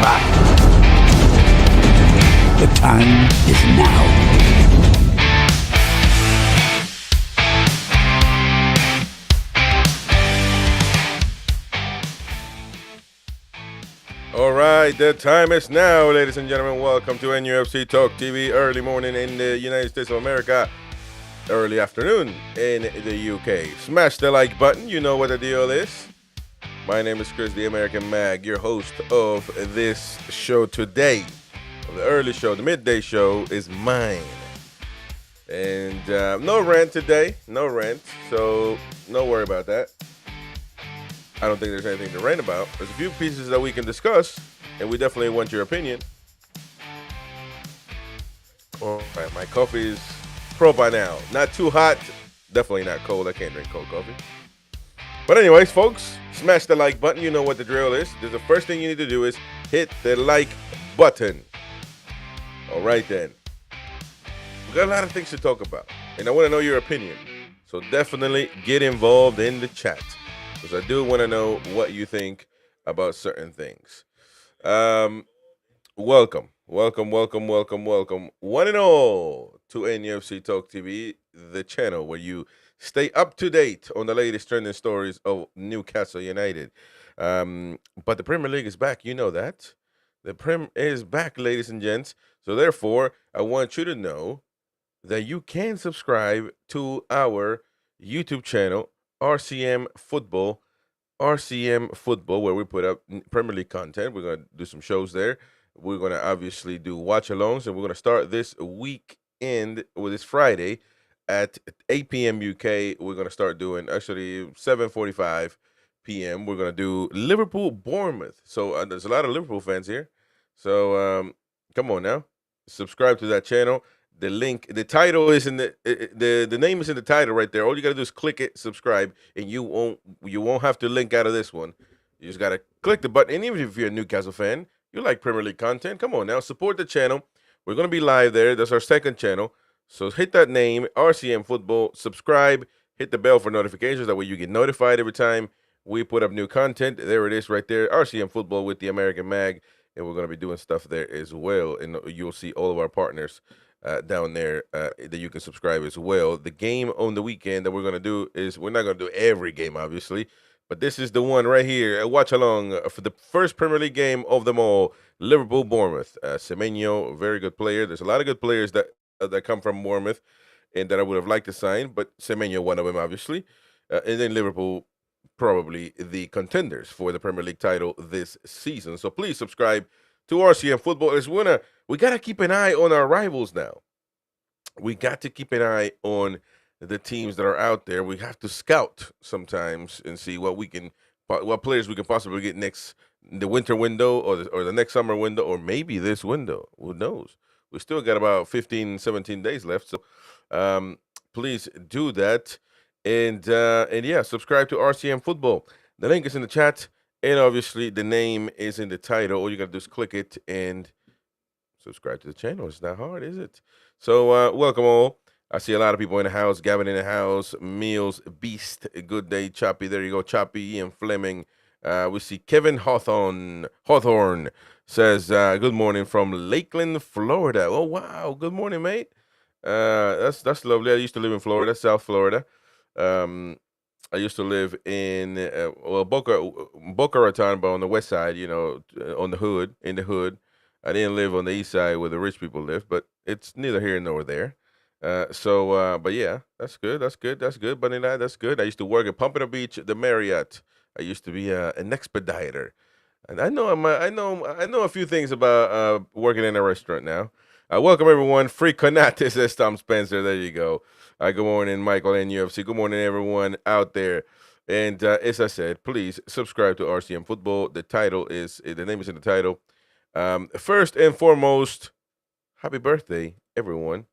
back. The time is now. All right, the time is now, ladies and gentlemen. Welcome to NUFC Talk TV, early morning in the United States of America, early afternoon in the UK. Smash the like button. You know what the deal is. My name is Chris, the American Mag, your host of this show today. The early show, the midday show is mine. And no rant today, no rant, so no worry about that. I don't think there's anything to rant about. There's a few pieces that we can discuss, and we definitely want your opinion. All right, my coffee is pro by now. Not too hot, definitely not cold. I can't drink cold coffee. But anyways, folks, smash the like button. You know what the drill is. The first thing you need to do is hit the like button. All right, then. We've got a lot of things to talk about, and I want to know your opinion. So definitely get involved in the chat, because I do want to know what you think about certain things. Welcome, one and all, to NUFC Talk TV, the channel where you stay up to date on the latest trending stories of Newcastle United. But the Premier League is back, you know that. The Prem is back, ladies and gents. So therefore, I want you to know that you can subscribe to our YouTube channel, RCM Football, where we put up Premier League content. We're going to do some shows there. We're going to obviously do watch-alongs, and we're going to start this weekend, well, this Friday, at 8 p.m. UK. We're going to start doing, actually, 7:45 p.m. We're going to do Liverpool-Bournemouth. So there's a lot of Liverpool fans here. So come on now. Subscribe to that channel. The link, the title is in the name is in the title right there. All you gotta do is click it, subscribe, and you won't have to link out of this one. You just gotta click the button. And even if you're a Newcastle fan, you like Premier League content, come on now, support the channel. We're gonna be live there. That's our second channel. So hit that name, RCM Football, subscribe, hit the bell for notifications. That way you get notified every time we put up new content. There it is right there, RCM Football with the American Mag, and we're gonna be doing stuff there as well. And you'll see all of our partners down there that you can subscribe as well. The game on the weekend that we're going to do is, we're not going to do every game, obviously, but this is the one right here. Watch along for the first Premier League game of them all, Liverpool-Bournemouth. Semenyo, very good player. There's a lot of good players that come from Bournemouth and that I would have liked to sign, but Semenyo, one of them, obviously. And then Liverpool, probably the contenders for the Premier League title this season. So please subscribe to RCM Football. We got to keep an eye on our rivals now. We got to keep an eye on the teams that are out there. We have to scout sometimes and see what players we can possibly get next, the winter window or the next summer window, or maybe this window. Who knows? We still got about 15, 17 days left. So please do that. And yeah, subscribe to RCM Football. The link is in the chat. And obviously, the name is in the title. All you got to do is click it and subscribe to the channel. It's not hard, is it? So, welcome all. I see a lot of people in the house. Gavin in the house. Meals, Beast, good day. Choppy, there you go. Choppy, Ian Fleming. We see Kevin Hawthorne says, good morning from Lakeland, Florida. Oh, wow. Good morning, mate. That's lovely. I used to live in Florida, South Florida. I used to live in Boca Raton, but on the west side, on the hood, in the hood. I didn't live on the east side where the rich people live, but it's neither here nor there. But yeah, that's good. Bunny lad, that's good. I used to work at Pompano Beach, the Marriott. I used to be an expediter, and I know a few things about working in a restaurant now. Welcome everyone. Free Conates, says Tom Spencer. There you go. Good morning, Michael and UFC. Good morning, everyone out there. And as I said, please subscribe to RCM Football. The name is in the title. First and foremost, happy birthday, everyone,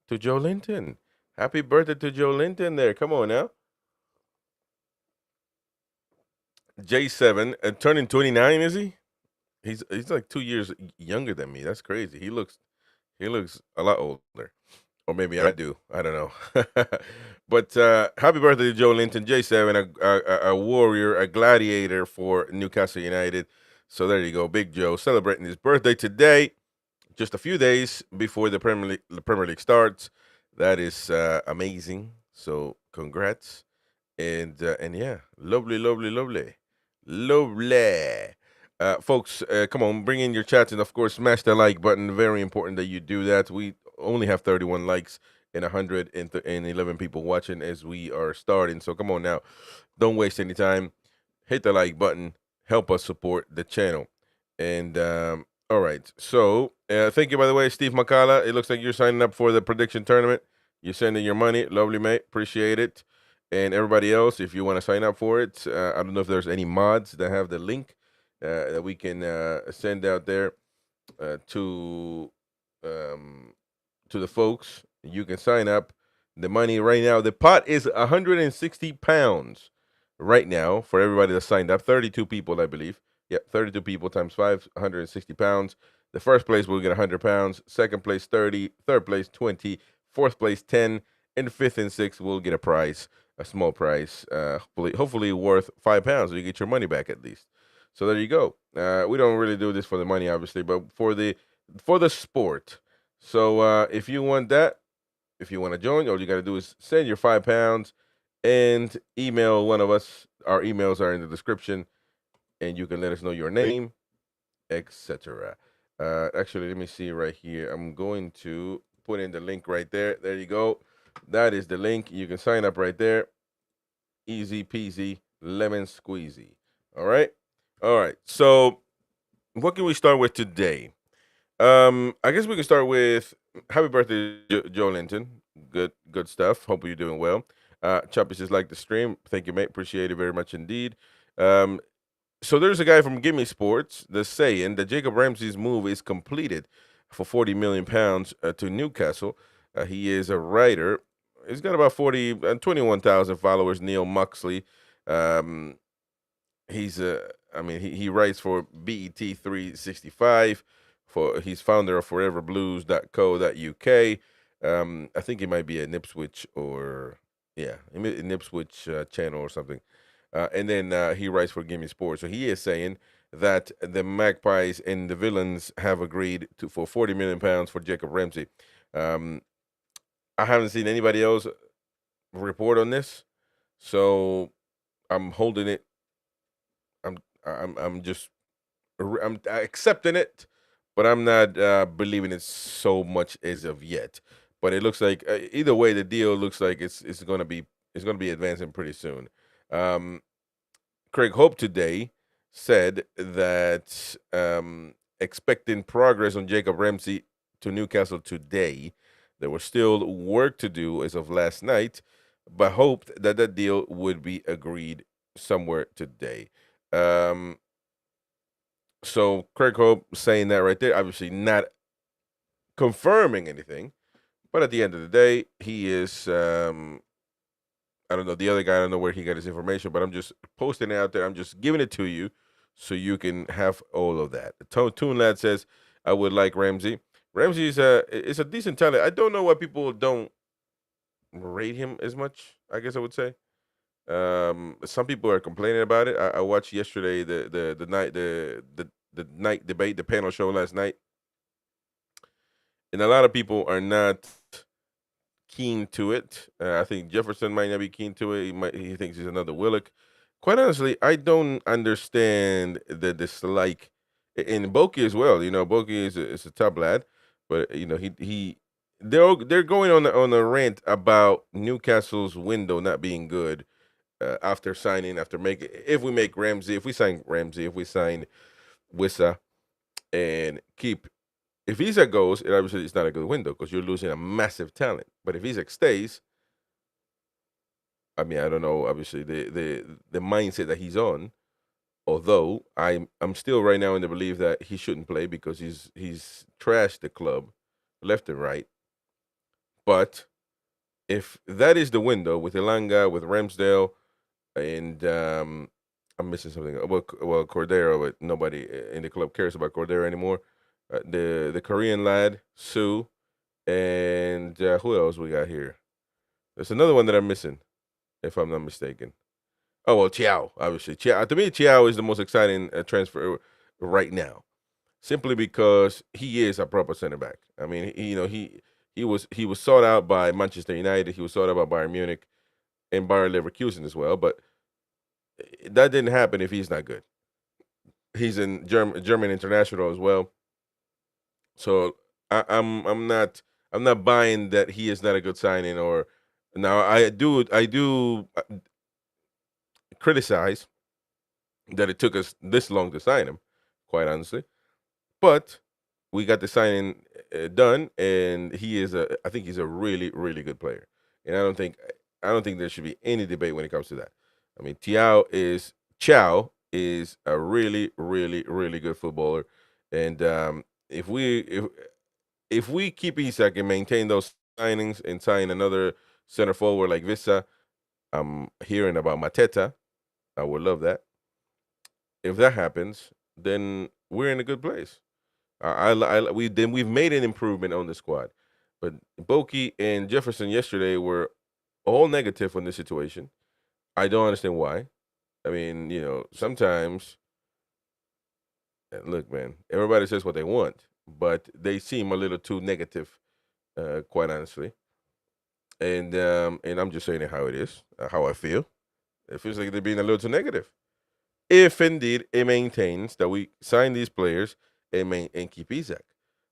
to Joelinton. Happy birthday to Joelinton there. Come on now. J7, turning 29, is he? He's like 2 years younger than me. That's crazy. He looks a lot older. Or maybe I do. I don't know. But happy birthday to Joelinton, J7, a warrior, a gladiator for Newcastle United. So there you go, Big Joe celebrating his birthday today, just a few days before the Premier League starts. That is amazing. So congrats, and yeah, lovely, lovely, lovely, lovely. Folks, come on, bring in your chats, and of course, smash the like button. Very important that you do that. We only have 31 likes and 111 people watching as we are starting. So come on now, don't waste any time. Hit the like button. Help us support the channel. And all right, so thank you, by the way, Steve Makala. It looks like you're signing up for the prediction tournament. You're sending your money. Lovely, mate. Appreciate it. And everybody else, if you want to sign up for it, I don't know if there's any mods that have the link that we can send out there to the folks. You can sign up. The money right now, the pot is £160 right now for everybody that signed up. 32 people, I believe. Yep, 32 people times 5, £160. The first place will get £100. Second place 30. Third place 20. Fourth place 10. And fifth and sixth will get a prize, a small prize, hopefully worth £5. So you get your money back at least. So there you go. We don't really do this for the money, obviously, but for the sport. So if you want that, if you want to join, all you got to do is send your £5 and email one of us. Our emails are in the description, and you can let us know your name, etc. Actually, let me see right here. I'm going to put in the link right there. There you go. That is the link. You can sign up right there. Easy peasy, lemon squeezy. All right? All right. So what can we start with today? I guess we can start with happy birthday, Joelinton. Good stuff. Hope you're doing well. Choppy says like the stream. Thank you, mate. Appreciate it very much indeed. So there's a guy from Gimme Sports that's saying that Jacob Ramsey's move is completed for £40 million to Newcastle. He is a writer. He's got about 21,000 followers. Neil Muxley. He writes for BET 365. He's founder of foreverblues.co.uk. I think he might be a Ipswich an Ipswich channel or something. And then he writes for Gimme Sports. So he is saying that the Magpies and the Villains have agreed for £40 million for Jacob Ramsey. I haven't seen anybody else report on this, so I'm holding it. I'm accepting it, but I'm not believing it so much as of yet. But it looks like either way, the deal looks like it's going to be advancing pretty soon. Craig Hope today said that expecting progress on Jacob Ramsey to Newcastle today. There was still work to do as of last night, but hoped that that deal would be agreed somewhere today. So Craig Hope saying that right there, obviously not confirming anything, but at the end of the day, he is, I don't know, the other guy, I don't know where he got his information, but I'm just posting it out there. I'm just giving it to you so you can have all of that. Toon Lad says, I would like Ramsey. Ramsey is a decent talent. I don't know why people don't rate him as much, I guess I would say. Some people are complaining about it. I watched yesterday the night debate, the panel show last night, and a lot of people are not keen to it. I think Jefferson might not be keen to it. He thinks he's another Willock. Quite honestly, I don't understand the dislike in Boki as well. You know, Boki is a top lad, but you know they're going on a rant about Newcastle's window not being good. After if we sign Ramsey, if we sign Wissa and keep, if Isak goes, it obviously it's not a good window because you're losing a massive talent. But if Isak stays, I mean, I don't know, obviously the mindset that he's on, although I'm still right now in the belief that he shouldn't play because he's trashed the club left and right. But if that is the window with Elanga, with Ramsdale, and I'm missing something. Well, Cordero, but nobody in the club cares about Cordero anymore. The Korean lad, Sue, and who else we got here? There's another one that I'm missing, if I'm not mistaken. Oh, well, Chiao, obviously. To me, Chiao is the most exciting transfer right now, simply because he is a proper center back. I mean, he was sought out by Manchester United. He was sought out by Bayern Munich and Bayer Leverkusen as well. But that didn't happen if he's not good. He's in German international as well. So I'm not buying that he is not a good signing. Or now I do criticize that it took us this long to sign him, quite honestly. But we got the signing done, and I think he's a really, really good player. And I don't think there should be any debate when it comes to that. I mean, Chow is a really, really, really good footballer, and if we keep Isak and maintain those signings and sign another center forward like Vissa, I'm hearing about Mateta. I would love that. If that happens, then we're in a good place. We've made an improvement on the squad, but Boki and Jefferson yesterday were all negative on this situation. I don't understand why. I mean, sometimes look, man, everybody says what they want, but they seem a little too negative, quite honestly. And I'm just saying it how it is, how I feel. It feels like they're being a little too negative. If indeed it maintains that we sign these players and keep Isak.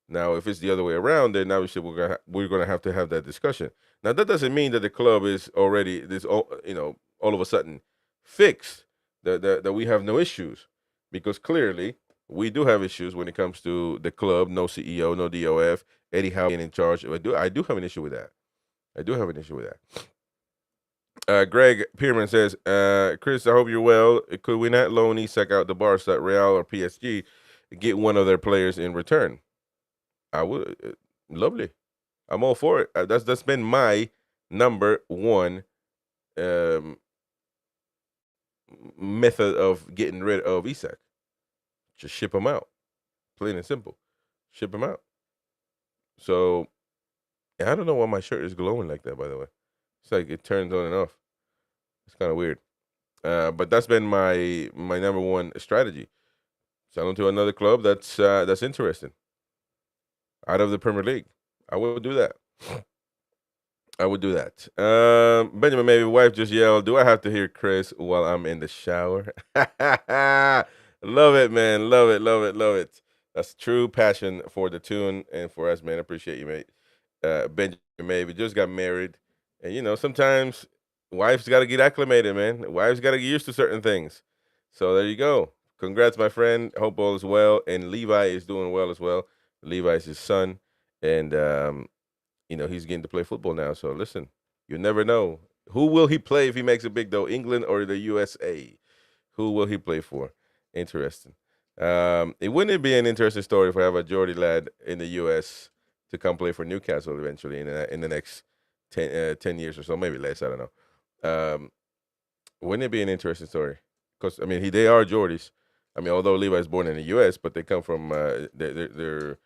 Now, if it's the other way around, then obviously we're gonna have to have that discussion. Now, that doesn't mean that the club is already all of a sudden fixed, that we have no issues, because clearly we do have issues when it comes to the club. No CEO, no DOF, Eddie Howe being in charge. I do have an issue with that. I do have an issue with that. Greg Pierman says, Chris, I hope you're well. Could we not loan Isak out to Barca, Real, or PSG, get one of their players in return? I would. Lovely. I'm all for it. That's been my number one method of getting rid of Isak. Just ship him out. Plain and simple. Ship him out. So, I don't know why my shirt is glowing like that, by the way. It's like it turns on and off. It's kind of weird. But that's been my number one strategy. Sell him to another club that's interesting. Out of the Premier League. I would do that. I would do that. Benjamin, maybe wife just yelled, do I have to hear Chris while I'm in the shower? Love it, man. Love it, love it, love it. That's true passion for the tune and for us, man. I appreciate you, mate. Benjamin, maybe just got married. And, sometimes wives got to get acclimated, man. Wives got to get used to certain things. So there you go. Congrats, my friend. Hope all is well. And Levi is doing well as well. Levi is his son. And, he's getting to play football now. So listen, you never know. Who will he play if he makes it big, though? England or the USA? Who will he play for? Interesting. It wouldn't be an interesting story if I have a Geordie lad in the US to come play for Newcastle eventually in the next 10 years or so, maybe less. I don't know. Wouldn't it be an interesting story? Because they are Geordies. Although Levi's born in the U.S., but they come from their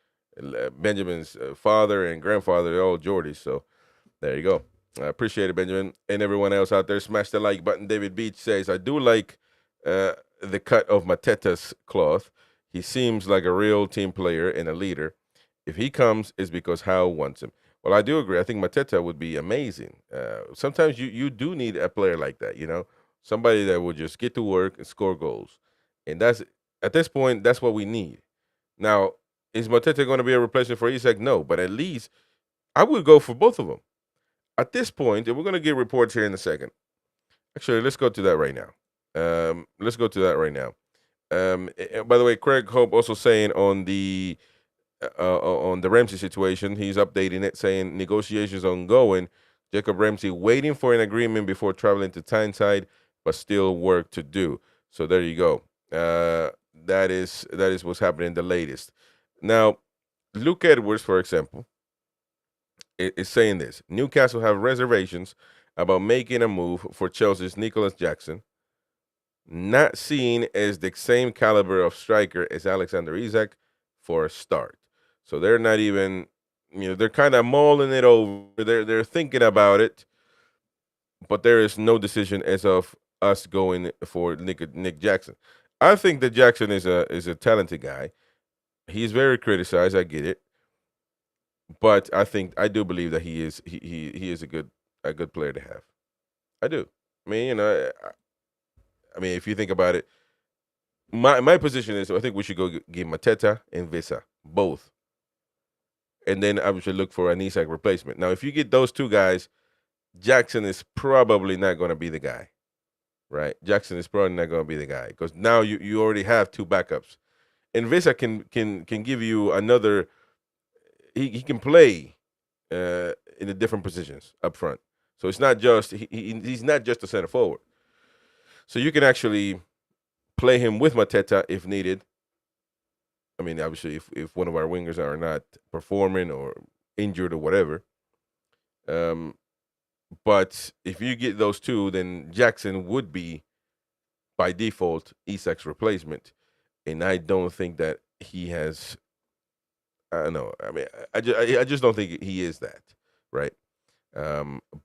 Benjamin's father and grandfather. They're all Geordies. So there you go. I appreciate it, Benjamin, and everyone else out there. Smash the like button. David Beach says, I do like the cut of Mateta's cloth. He seems like a real team player and a leader. If he comes, it's because Howe wants him. Well, I do agree. I think Mateta would be amazing. Sometimes you do need a player like that, somebody that will just get to work and score goals. And at this point, that's what we need. Now, is Mateta going to be a replacement for Isak? No, but at least I would go for both of them. At this point, and we're going to get reports here in a second. Actually, let's go to that right now. By the way, Craig Hope also saying on the Ramsey situation, he's updating it, saying negotiations ongoing. Jacob Ramsey waiting for an agreement before traveling to Tyneside, but still work to do. So there you go. That is what's happening the latest. Now, Luke Edwards, for example, is saying this. Newcastle have reservations about making a move for Chelsea's Nicholas Jackson, not seen as the same caliber of striker as Alexander Isak for a start. So they're not even, they're kind of mulling it over. They're thinking about it, but there is no decision as of us going for Nick Jackson. I think that Jackson is a talented guy. He's very criticized. I get it, but I do believe that he is a good player to have. I do. I mean, I mean, if you think about it, my position is I think we should go give Mateta and Visa both, and then I should look for an Isak replacement. Now, if you get those two guys, Jackson is probably not going to be the guy, right? Jackson is probably not going to be the guy because now you already have two backups, and Visa can give you another. He can play in the different positions up front, so it's not just he's not just a center forward. So you can actually play him with Mateta if needed. I mean, obviously, if one of our wingers are not performing or injured or whatever. But if you get those two, then Jackson would be, by default, Isak's replacement. And I don't think that he has. I don't know. I mean, I just don't think he is that, right?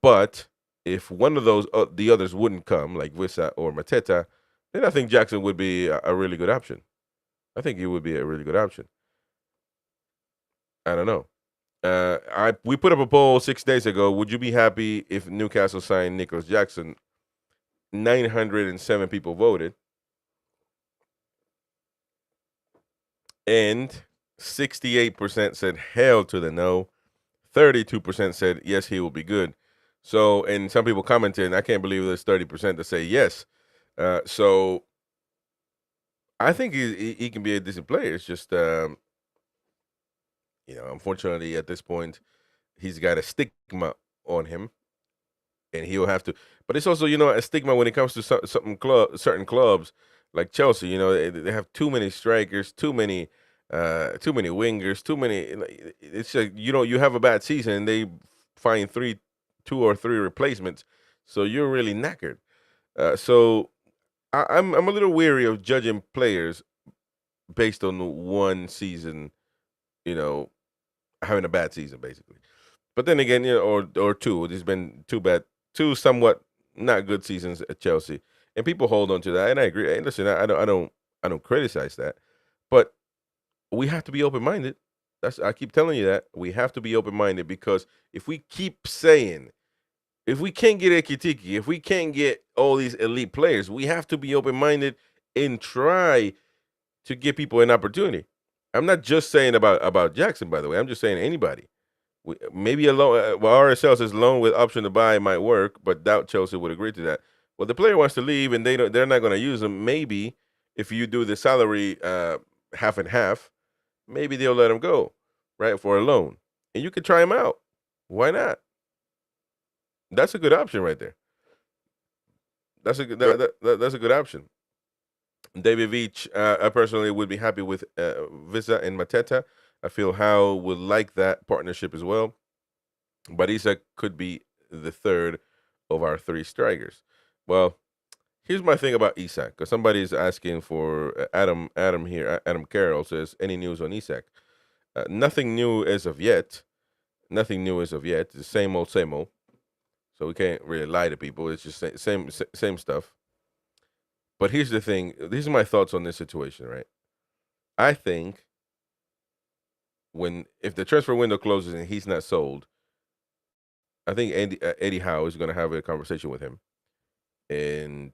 But if one of those the others wouldn't come, like Visa or Mateta, then I think Jackson would be a really good option. I think he would be a really good option. I don't know. We put up a poll 6 days ago. Would you be happy if Newcastle signed Nicholas Jackson? 907 people voted, and 68% said hell to the no. 32% said yes, he will be good. So, and some people commented, and I can't believe there's 30% to say yes. So, I think he can be a decent player. It's just, unfortunately at this point, he's got a stigma on him, and he'll have to. But it's also, a stigma when it comes to certain clubs like Chelsea. They have too many strikers, too many wingers, too many. It's like you have a bad season, and they find two or three replacements, so you're really knackered. So I'm a little weary of judging players based on one season, having a bad season basically. But then again, or two. There's been two somewhat not good seasons at Chelsea, and people hold on to that, and I agree. Hey, listen, I don't criticize that, but we have to be open minded. I keep telling you that we have to be open minded because if we keep saying, if we can't get Ekitiki, if we can't get all these elite players, we have to be open minded and try to give people an opportunity. I'm not just saying about Jackson, by the way. I'm just saying anybody. Maybe a loan. RSL says loan with option to buy might work, but doubt Chelsea would agree to that. Well, the player wants to leave, and they're not going to use him. Maybe if you do the salary half and half, maybe they'll let him go, right, for a loan, and you could try him out. Why not? That's a good option right there. That's a good that's a good option. David Veach, I personally would be happy with Visa and Mateta. I feel Howe would like that partnership as well. But Isak could be the third of our three strikers. Well, here's my thing about Isak, because somebody's asking for Adam here. Adam Carroll says, any news on Isak? Nothing new as of yet. Nothing new as of yet. It's the same old, same old. So we can't really lie to people. It's just same stuff. But here's the thing. These are my thoughts on this situation, right? I think if the transfer window closes and he's not sold, I think Eddie Howe is going to have a conversation with him and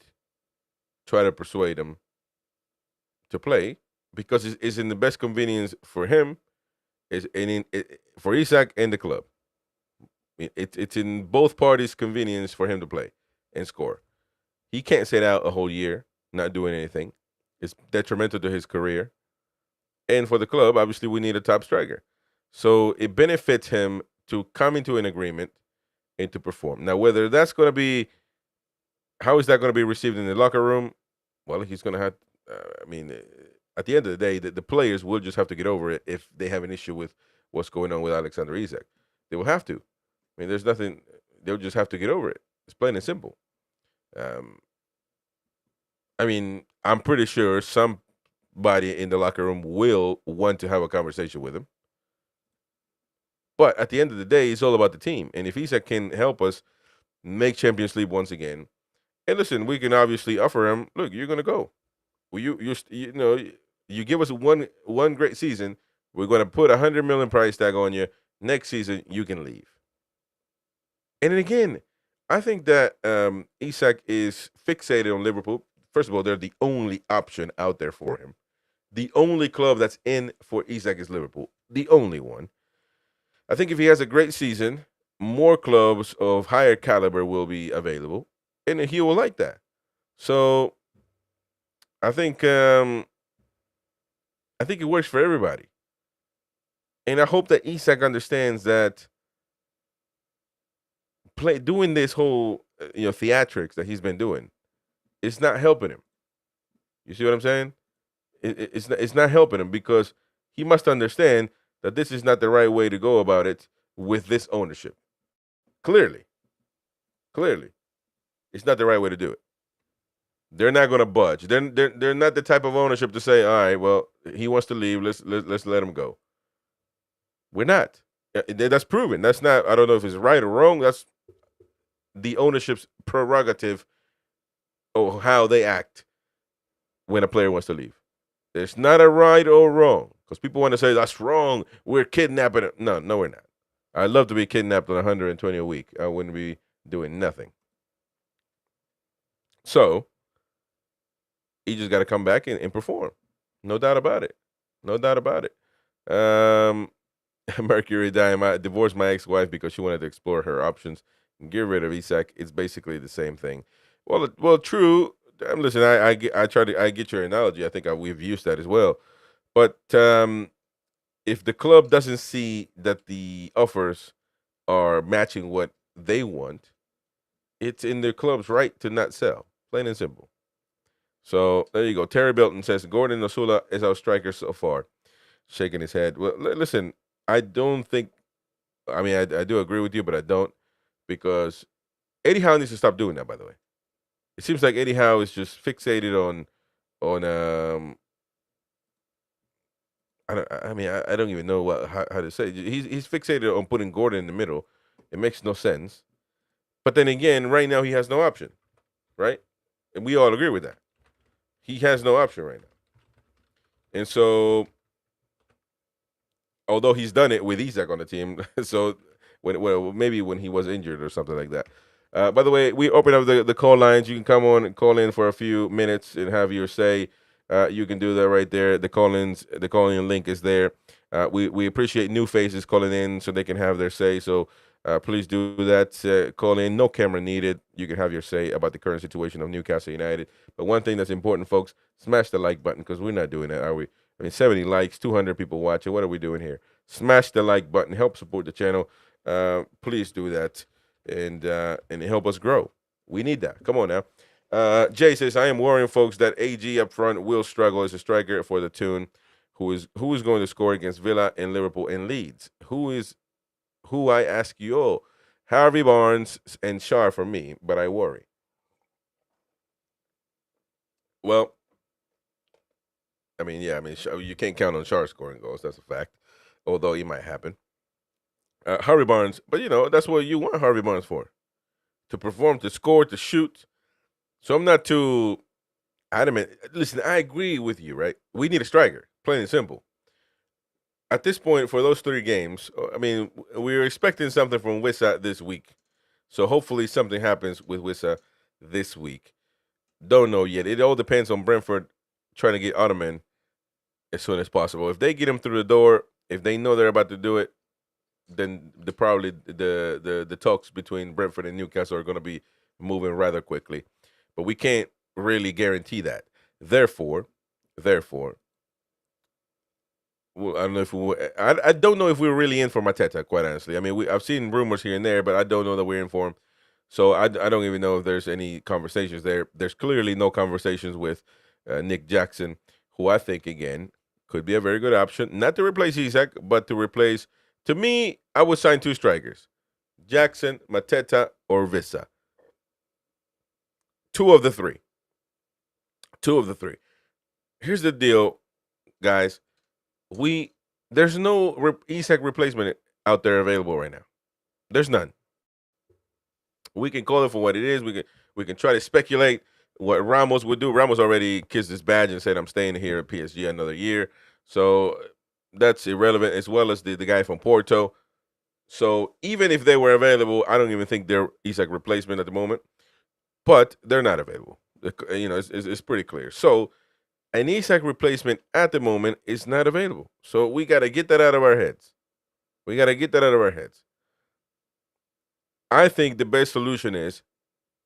try to persuade him to play because it's in the best convenience for him, for Isak and the club. It's in both parties' convenience for him to play and score. He can't sit out a whole year not doing anything. It's detrimental to his career. And for the club, obviously, we need a top striker. So it benefits him to come into an agreement and to perform. Now, whether that's going to be, how is that going to be received in the locker room? Well, he's going to have, at the end of the day, the players will just have to get over it if they have an issue with what's going on with Alexander Isak. They will have to. I mean, there's nothing, they'll just have to get over it. It's plain and simple. I'm pretty sure somebody in the locker room will want to have a conversation with him. But at the end of the day, it's all about the team. And if Isak can help us make Champions League once again, and listen, we can obviously offer him, look, you're going to go. You know, you give us one great season, we're going to put $100 million price tag on you. Next season, you can leave. And then again, I think that Isak is fixated on Liverpool. First of all, they're the only option out there for him. The only club that's in for Isak is Liverpool. The only one. I think if he has a great season, more clubs of higher caliber will be available, and he will like that. So I think it works for everybody, and I hope that Isak understands that doing this whole theatrics that he's been doing, it's not helping him. You see what I'm saying? It's not helping him because he must understand that this is not the right way to go about it with this ownership. Clearly, it's not the right way to do it. They're not going to budge. They're not the type of ownership to say, all right, well, he wants to leave. Let's let him go. We're not. That's proven. That's not. I don't know if it's right or wrong. That's the ownership's prerogative of how they act when a player wants to leave. It's not a right or wrong because people want to say that's wrong. We're kidnapping him. No, we're not. I'd love to be kidnapped on 120 a week. I wouldn't be doing nothing. So he just got to come back and perform. No doubt about it. Mercury Dime, I divorced my ex-wife because she wanted to explore her options and get rid of Isak. It's basically the same thing. Well, true. Listen, I get your analogy. I think we've used that as well. But if the club doesn't see that the offers are matching what they want, it's in their club's right to not sell. Plain and simple. So there you go. Terry Belton says, Gordon Osula is our striker so far. Shaking his head. Well, listen, I don't think, I mean, I do agree with you, but I don't, because Eddie Howe needs to stop doing that, by the way. It seems like Eddie Howe is just fixated on I don't even know how to say it. He's fixated on putting Gordon in the middle. It makes no sense. But then again, right now he has no option, right? And we all agree with that. He has no option right now. And so, although he's done it with Isak on the team, so maybe when he was injured or something like that. By the way, we open up the call lines. You can come on and call in for a few minutes and have your say. You can do that right there. The call-in link is there. We appreciate new faces calling in so they can have their say. So please do that. Call in. No camera needed. You can have your say about the current situation of Newcastle United. But one thing that's important, folks, smash the like button because we're not doing that, are we? I mean, 70 likes, 200 people watching. What are we doing here? Smash the like button. Help support the channel. Please do that and help us grow. We need that. Come on now. Jay says, I am worrying, folks, that AG up front will struggle as a striker for the Toon, who is going to score against Villa and Liverpool and Leeds. Who I ask you all? Harvey Barnes and Shar for me, but I worry. Well, you can't count on Shar scoring goals. That's a fact, although it might happen. Harvey Barnes, but that's what you want Harvey Barnes for, to perform, to score, to shoot. So I'm not too adamant. Listen, I agree with you, right? We need a striker, plain and simple. At this point, for those 3 games, I mean, we're expecting something from Wissa this week. So hopefully something happens with Wissa this week. Don't know yet. It all depends on Brentford trying to get Ottoman as soon as possible. If they get him through the door, if they know they're about to do it, then probably the talks between Brentford and Newcastle are going to be moving rather quickly. But we can't really guarantee that. Therefore, well, I don't know if we're really in for Mateta, quite honestly. I mean, I've seen rumors here and there, but I don't know that we're in for him. So I don't even know if there's any conversations there. There's clearly no conversations with Nick Jackson, who I think, again, could be a very good option. Not to replace Isak, but to replace, to me, I would sign 2 strikers. Jackson, Mateta, or Vissa. 2 of the 3. Here's the deal, guys. There's no Isak replacement out there available right now. There's none. We can call it for what it is. We can try to speculate. what Ramos would do. Ramos already kissed his badge and said, "I'm staying here at PSG another year." So that's irrelevant, as well as the guy from Porto. So even if they were available, I don't even think they're Isak replacement at the moment. But they're not available. It's pretty clear. So an Isak replacement at the moment is not available. So we got to get that out of our heads. I think the best solution is,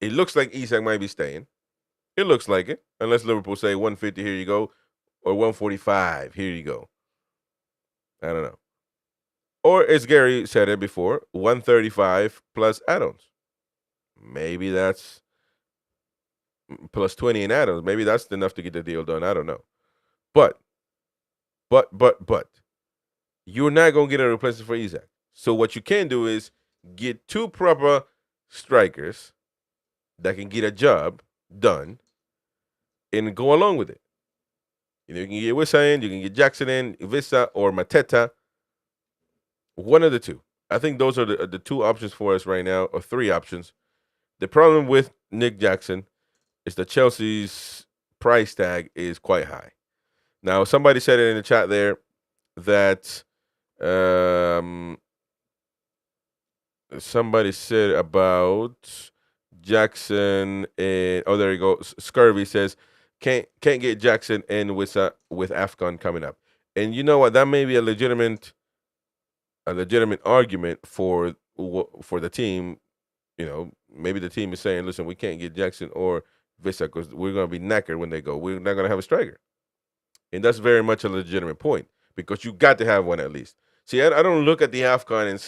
it looks like Isak might be staying. It looks like it, unless Liverpool say 150, here you go, or 145, here you go. I don't know. Or as Gary said it before, 135 plus add-ons. Maybe that's plus 20 in add-ons. Maybe that's enough to get the deal done. I don't know. But, you're not going to get a replacement for Isak. So what you can do is get two proper strikers that can get a job done and go along with it. You can get Wissa in, you can get Jackson in, Vissa or Mateta. One of the two. I think those are the two options for us right now, or three options. The problem with Nick Jackson is that Chelsea's price tag is quite high. Now, somebody said it in the chat there that somebody said about Jackson and there you go. Scurvy says can't get Jackson in with AFCON coming up. And you know what? That may be a legitimate argument for the team. Maybe the team is saying, listen, we can't get Jackson or Vissa because we're going to be knackered when they go. We're not going to have a striker. And that's very much a legitimate point, because you got to have one at least. See, I don't look at the AFCON and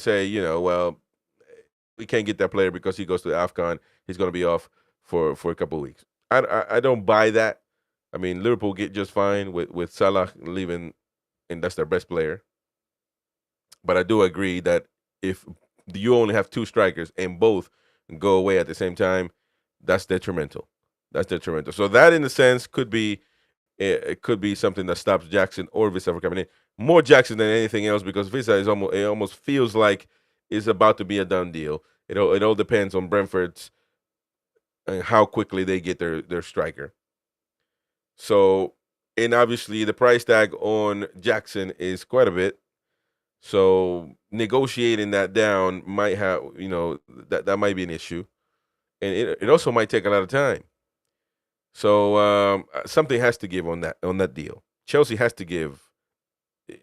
say, well, we can't get that player because he goes to the AFCON. He's going to be off for a couple of weeks. I don't buy that. I mean, Liverpool get just fine with Salah leaving, and that's their best player. But I do agree that if you only have two strikers and both go away at the same time, that's detrimental. So that, in a sense, could be something that stops Jackson or Vissa from coming in. More Jackson than anything else, because Vissa almost feels like it's about to be a done deal. It all depends on Brentford's and how quickly they get their striker. So, and obviously the price tag on Jackson is quite a bit. So negotiating that down might have, that might be an issue. And it also might take a lot of time. So something has to give on that deal. Chelsea has to give,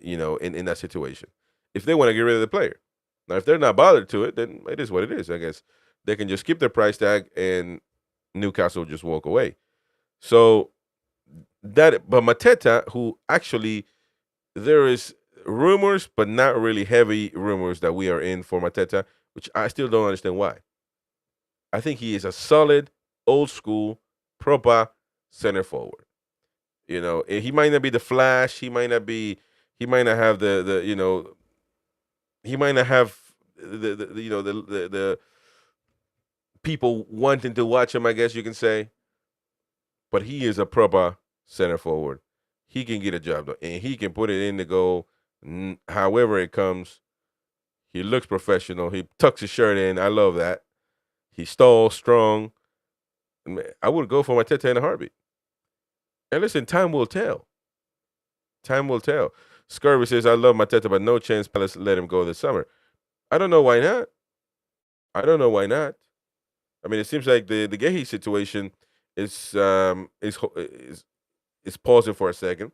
in that situation, if they want to get rid of the player. Now, if they're not bothered to it, then it is what it is. I guess they can just keep their price tag and Newcastle just walk away. So but Mateta, who actually, there is rumors, but not really heavy rumors that we are in for Mateta, which I still don't understand why. I think he is a solid, old school, proper center forward. He might not be the flash. He might not have the he might not have the people wanting to watch him, I guess you can say. But he is a proper center forward. He can get a job done, and he can put it in the goal however it comes. He looks professional. He tucks his shirt in. I love that. He's tall, strong. I would go for Mateta in a heartbeat. And listen, time will tell. Time will tell. Scurvy says, I love Mateta, but no chance Palace let him go this summer. I don't know why not. I mean, it seems like the Gehi situation is pausing for a second.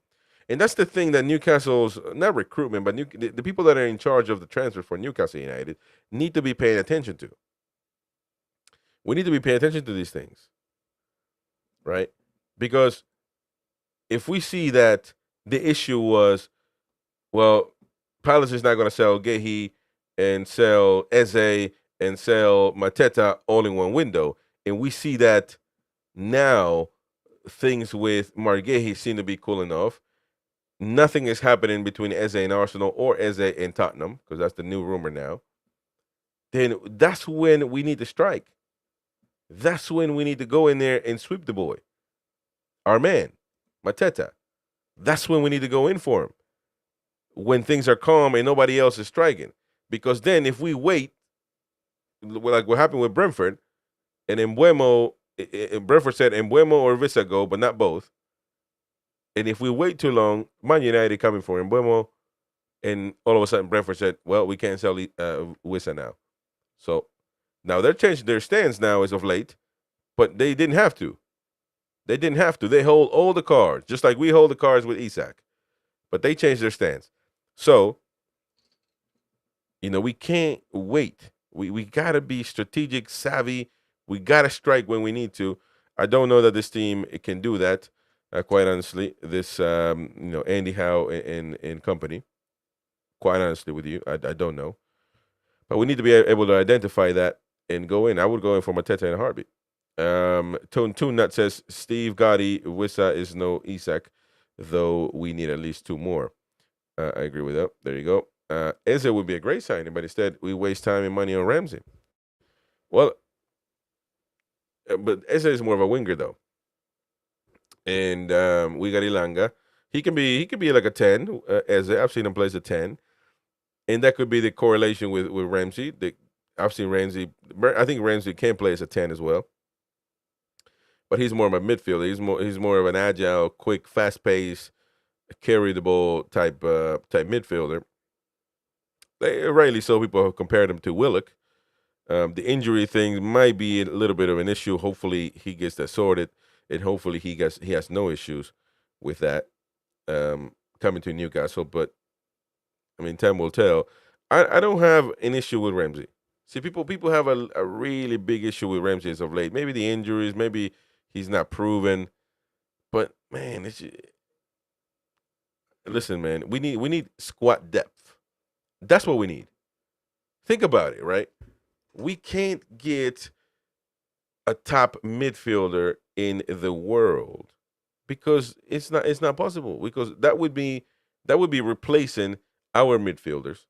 And that's the thing that Newcastle's, not recruitment, but the people that are in charge of the transfer for Newcastle United need to be paying attention to. We need to be paying attention to these things, right? Because if we see that the issue was, well, Palace is not going to sell Gehi and sell Eze and sell Mateta all in one window, and we see that now things with Margehi seem to be cooling off. Nothing is happening between Eze and Arsenal or Eze and Tottenham, because that's the new rumor now. Then that's when we need to strike. That's when we need to go in there and sweep the boy. Our man, Mateta. That's when we need to go in for him. When things are calm and nobody else is striking. Because then if we wait, like what happened with Brentford, and Embuemo Brentford said Embuemo or Vissa go, but not both. And if we wait too long, Man United coming for Embuemo, and all of a sudden Brentford said, well, we can't sell Vissa now. So now they're changing their stance now as of late, but they didn't have to. They didn't have to. They hold all the cards, just like we hold the cards with Isak. But they changed their stance. So, we can't wait. We got to be strategic, savvy. We got to strike when we need to. I don't know that this team can do that, quite honestly. This, Andy Howe and company, quite honestly with you, I don't know. But we need to be able to identify that and go in. I would go in for Mateta in a heartbeat. Toon Nut says, Steve Gotti, Wissa is no Isak, though we need at least 2 more. I agree with that. There you go. Eze would be a great signing, but instead we waste time and money on Ramsey. Well, but Eze is more of a winger though, and we got Ilanga. He can be like a 10. Eze, I've seen him play as a 10, and that could be the correlation with Ramsey. I've seen Ramsey. I think Ramsey can play as a 10 as well, but he's more of a midfielder. He's more of an agile, quick, fast-paced, carry the ball type midfielder. Rightly so, people have compared him to Willock. The injury thing might be a little bit of an issue. Hopefully he gets that sorted, and hopefully he has no issues with that coming to Newcastle. But I mean, time will tell. I don't have an issue with Ramsey. See, people have a really big issue with Ramsey as of late. Maybe the injuries, maybe he's not proven. But man, listen, man, we need squad depth. That's what we need. Think about it, right? We can't get a top midfielder in the world because it's not possible, because that would be replacing our midfielders.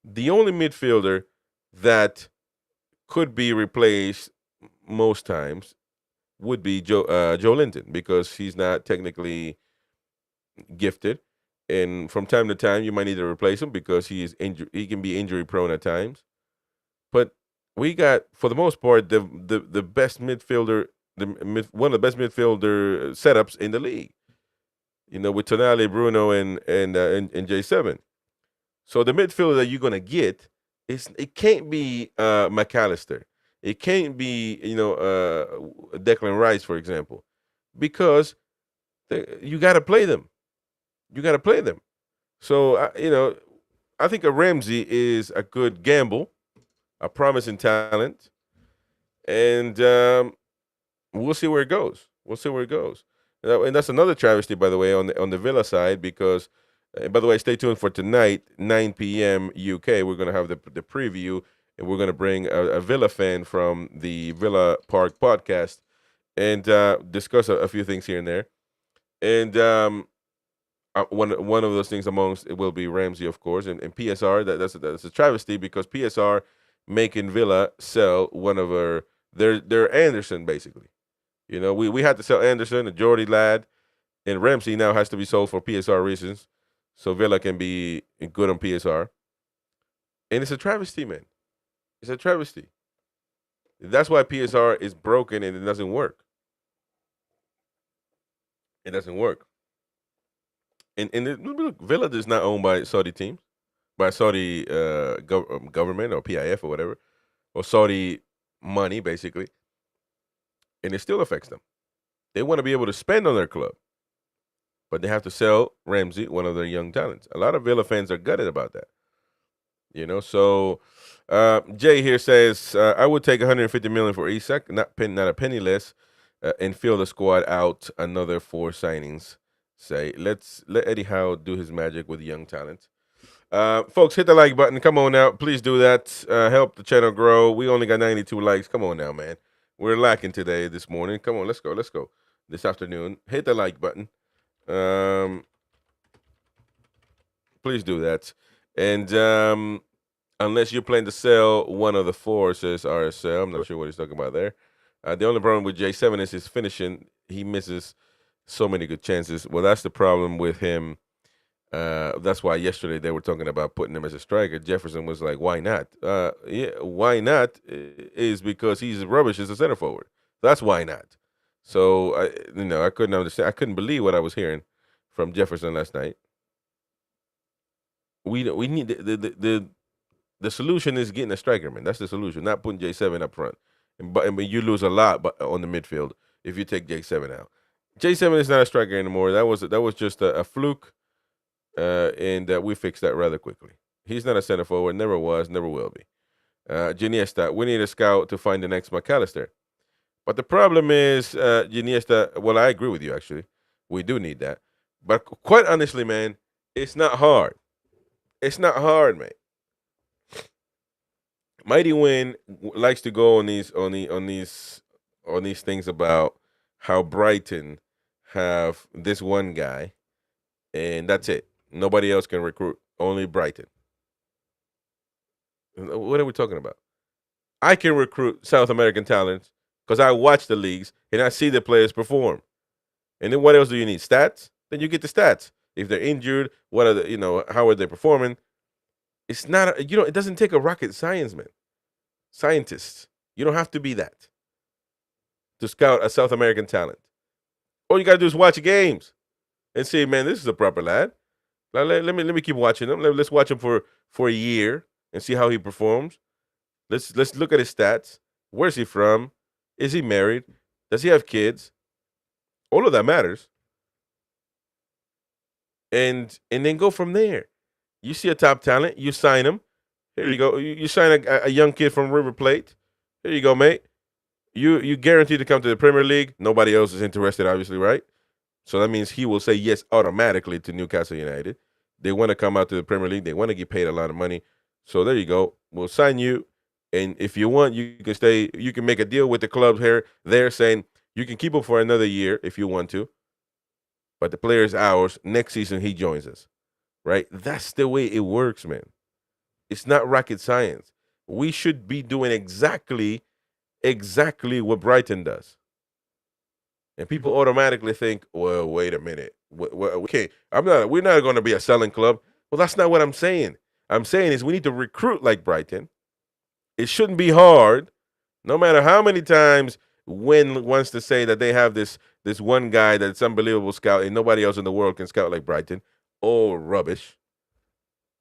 The only midfielder that could be replaced most times would be Joelinton, because he's not technically gifted. And from time to time, you might need to replace him because he can be injury prone at times. But we got, for the most part, the best midfielder, one of the best midfielder setups in the league. With Tonali, Bruno, and J7. So the midfielder that you're gonna get it can't be McAllister. It can't be Declan Rice, for example, because you got to play them. You got to play them. So, I think a Ramsey is a good gamble, a promising talent, and we'll see where it goes. And that's another travesty, by the way, on the Villa side, because, by the way, stay tuned for tonight, 9 p.m. UK. We're going to have the preview, and we're going to bring a Villa fan from the Villa Park podcast and discuss a few things here and there. And one of those things amongst it will be Ramsey, of course, and PSR. That's a travesty, because PSR making Villa sell one of their Anderson, basically. We had to sell Anderson, a Geordie lad, and Ramsey now has to be sold for PSR reasons, so Villa can be good on PSR. And it's a travesty, man. It's a travesty. That's why PSR is broken and it doesn't work. It doesn't work. And look, Villa is not owned by Saudi teams, by Saudi government or PIF or whatever, or Saudi money, basically. And it still affects them. They want to be able to spend on their club, but they have to sell Ramsey, one of their young talents. A lot of Villa fans are gutted about that. So Jay here says, I would take 150 million for Isak, not a penny less, and fill the squad out another 4 signings. Let's let Eddie Howe do his magic with young talent. Folks, hit the like button. Come on out. Please do that. Help the channel grow. We only got 92 likes. Come on now, man. We're lacking this morning. Come on, let's go. This afternoon. Hit the like button. Please do that. And unless you're planning to sell one of the 4, says RSL. I'm not sure what he's talking about there. The only problem with J7 is his finishing. He misses so many good chances. Well, that's the problem with him. That's why yesterday they were talking about putting him as a striker. Jefferson was like, why not? Why not is because he's rubbish as a center forward. That's why not. So I couldn't understand. I couldn't believe what I was hearing from Jefferson last night. We need the solution is getting a striker, man. That's the solution. Not putting J7 up front. But you lose a lot on the midfield if you take J7 out. J7 is not a striker anymore. That was just a fluke, and we fixed that rather quickly. He's not a center forward. Never was. Never will be. Iniesta, we need a scout to find the next McAllister. But the problem is, Iniesta. Well, I agree with you. Actually, we do need that. But quite honestly, man, it's not hard. It's not hard, man. Mighty Win likes to go on these things about how Brighton have this one guy, and that's it. Nobody else can recruit. Only Brighton. What are we talking about? I can recruit South American talents because I watch the leagues and I see the players perform. And then what else do you need? Stats? Then you get the stats. If they're injured, what are how are they performing? It's not it doesn't take a rocket science, man. Scientists. You don't have to be that to scout a South American talent. All you got to do is watch games and say, man, this is a proper lad. Let me keep watching him. Let's watch him for a year and see how he performs. Let's look at his stats. Where's he from? Is he married? Does he have kids? All of that matters. And then go from there. You see a top talent, you sign him. Here you go. You sign a young kid from River Plate. Here you go, mate. You guaranteed to come to the Premier League. Nobody else is interested, obviously, right? So that means he will say yes automatically to Newcastle United. They want to come out to the Premier League. They want to get paid a lot of money. So there you go. We'll sign you. And if you want, you can stay. You can make a deal with the club here. They're saying you can keep him for another year if you want to. But the player is ours. Next season, he joins us. Right? That's the way it works, man. It's not rocket science. We should be doing exactly what Brighton does. And people automatically think, well, wait a minute. Okay, we're not going to be a selling club. Well, that's not what I'm saying. I'm saying is we need to recruit like Brighton. It shouldn't be hard, no matter how many times Wynn wants to say that they have this one guy that's unbelievable scout and nobody else in the world can scout like Brighton. Oh, rubbish.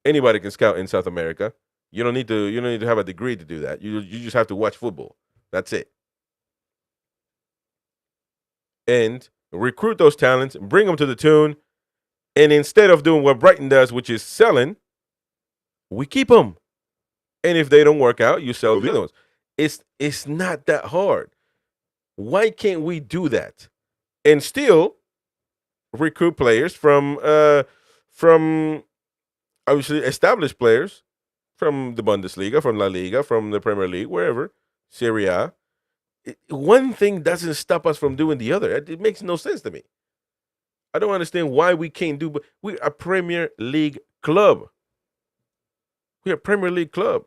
Anybody can scout in South America. You don't need to have a degree to do that. You just have to watch football. That's it. And recruit those talents, bring them to the Toon, and instead of doing what Brighton does, which is selling, we keep them. And if they don't work out, you sell the other ones. It's not that hard. Why can't we do that and still recruit players from obviously established players from the Bundesliga, from La Liga, from the Premier League, wherever, Serie A. One thing doesn't stop us from doing the other. It makes no sense to me. I don't understand why we can't do, but we're a Premier League club. We're a Premier League club.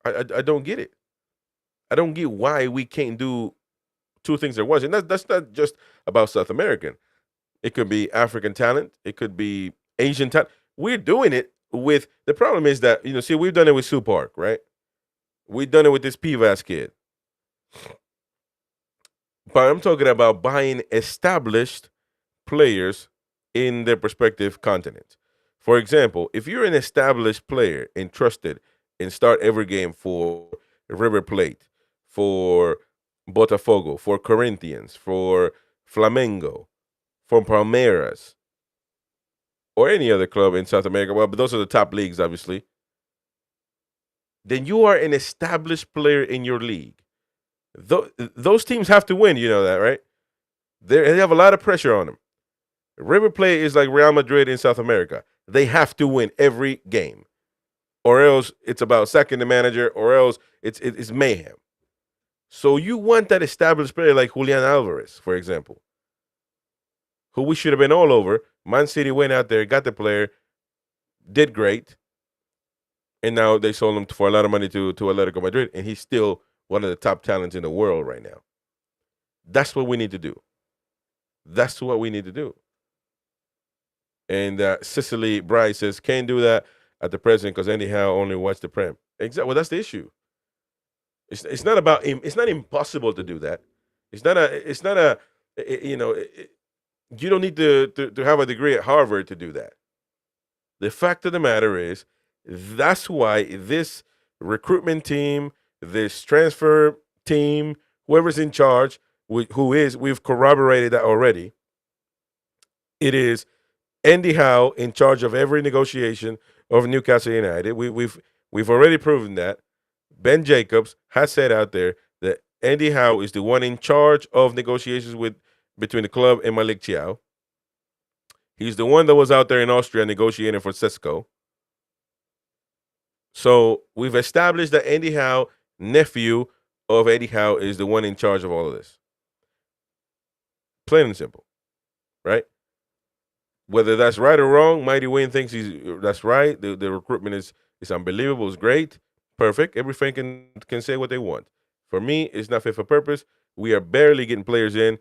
I don't get it. I don't get why we can't do two things at once. And that's not just about South American. It could be African talent. It could be Asian talent. We're doing it with, the problem is that, see, we've done it with Sue Park, right? We've done it with this Pivas kid. But I'm talking about buying established players in their respective continents. For example, if you're an established player and trusted and start every game for River Plate, for Botafogo, for Corinthians, for Flamengo, for Palmeiras, or any other club in South America, well, but those are the top leagues, obviously, then you are an established player in your league. Those teams have to win, you know that, right? They have a lot of pressure on them. River Plate is like Real Madrid in South America. They have to win every game, or else it's about sacking the manager, or else it's mayhem. So you want that established player like Julian Alvarez, for example, who we should have been all over. Man City went out there, got the player, did great, and now they sold him for a lot of money to Atletico Madrid, and he's still one of the top talents in the world right now. That's what we need to do. That's what we need to do. And Cicely Bryce says, can't do that at the present because Eddie Howe only watched the Prem. Exactly. Well, that's the issue. It's not about it's not impossible to do that. It's not a you know you don't need to have a degree at Harvard to do that. The fact of the matter is that's why this recruitment team, this transfer team, whoever's in charge, we've corroborated that already. It is Eddie Howe in charge of every negotiation of Newcastle United. We've already proven that. Ben Jacobs has said out there that Eddie Howe is the one in charge of negotiations between the club and Malik Thiaw. He's the one that was out there in Austria negotiating for Cisco. So we've established that Eddie Howe, nephew of Eddie Howe, is the one in charge of all of this. Plain and simple, right? Whether that's right or wrong, Mighty Wayne thinks that's right. The recruitment is unbelievable. It's great, perfect. Every fan can say what they want. For me, it's not fit for purpose. We are barely getting players in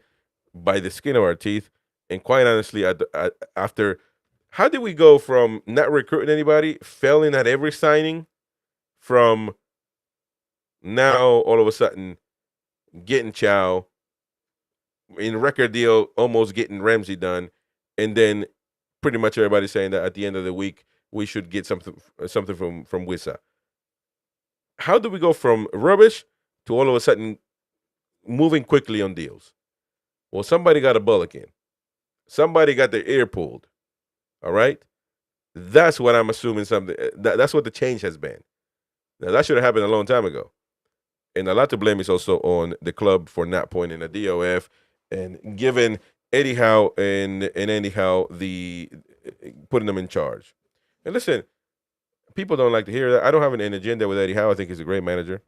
by the skin of our teeth. And quite honestly, after, how did we go from not recruiting anybody, failing at every signing, from now all of a sudden getting Chow, in record deal, almost getting Ramsey done, and then pretty much everybody saying that at the end of the week we should get something from Wissa. How do we go from rubbish to all of a sudden moving quickly on deals? Well, somebody got a bullock in. Somebody got their ear pulled. All right? That's what I'm assuming that's what the change has been. Now, that should have happened a long time ago. And a lot to blame is also on the club for not pointing a DOF and giving Eddie Howe and Eddie Howe putting them in charge. And listen, people don't like to hear that. I don't have an agenda with Eddie Howe. I think he's a great manager.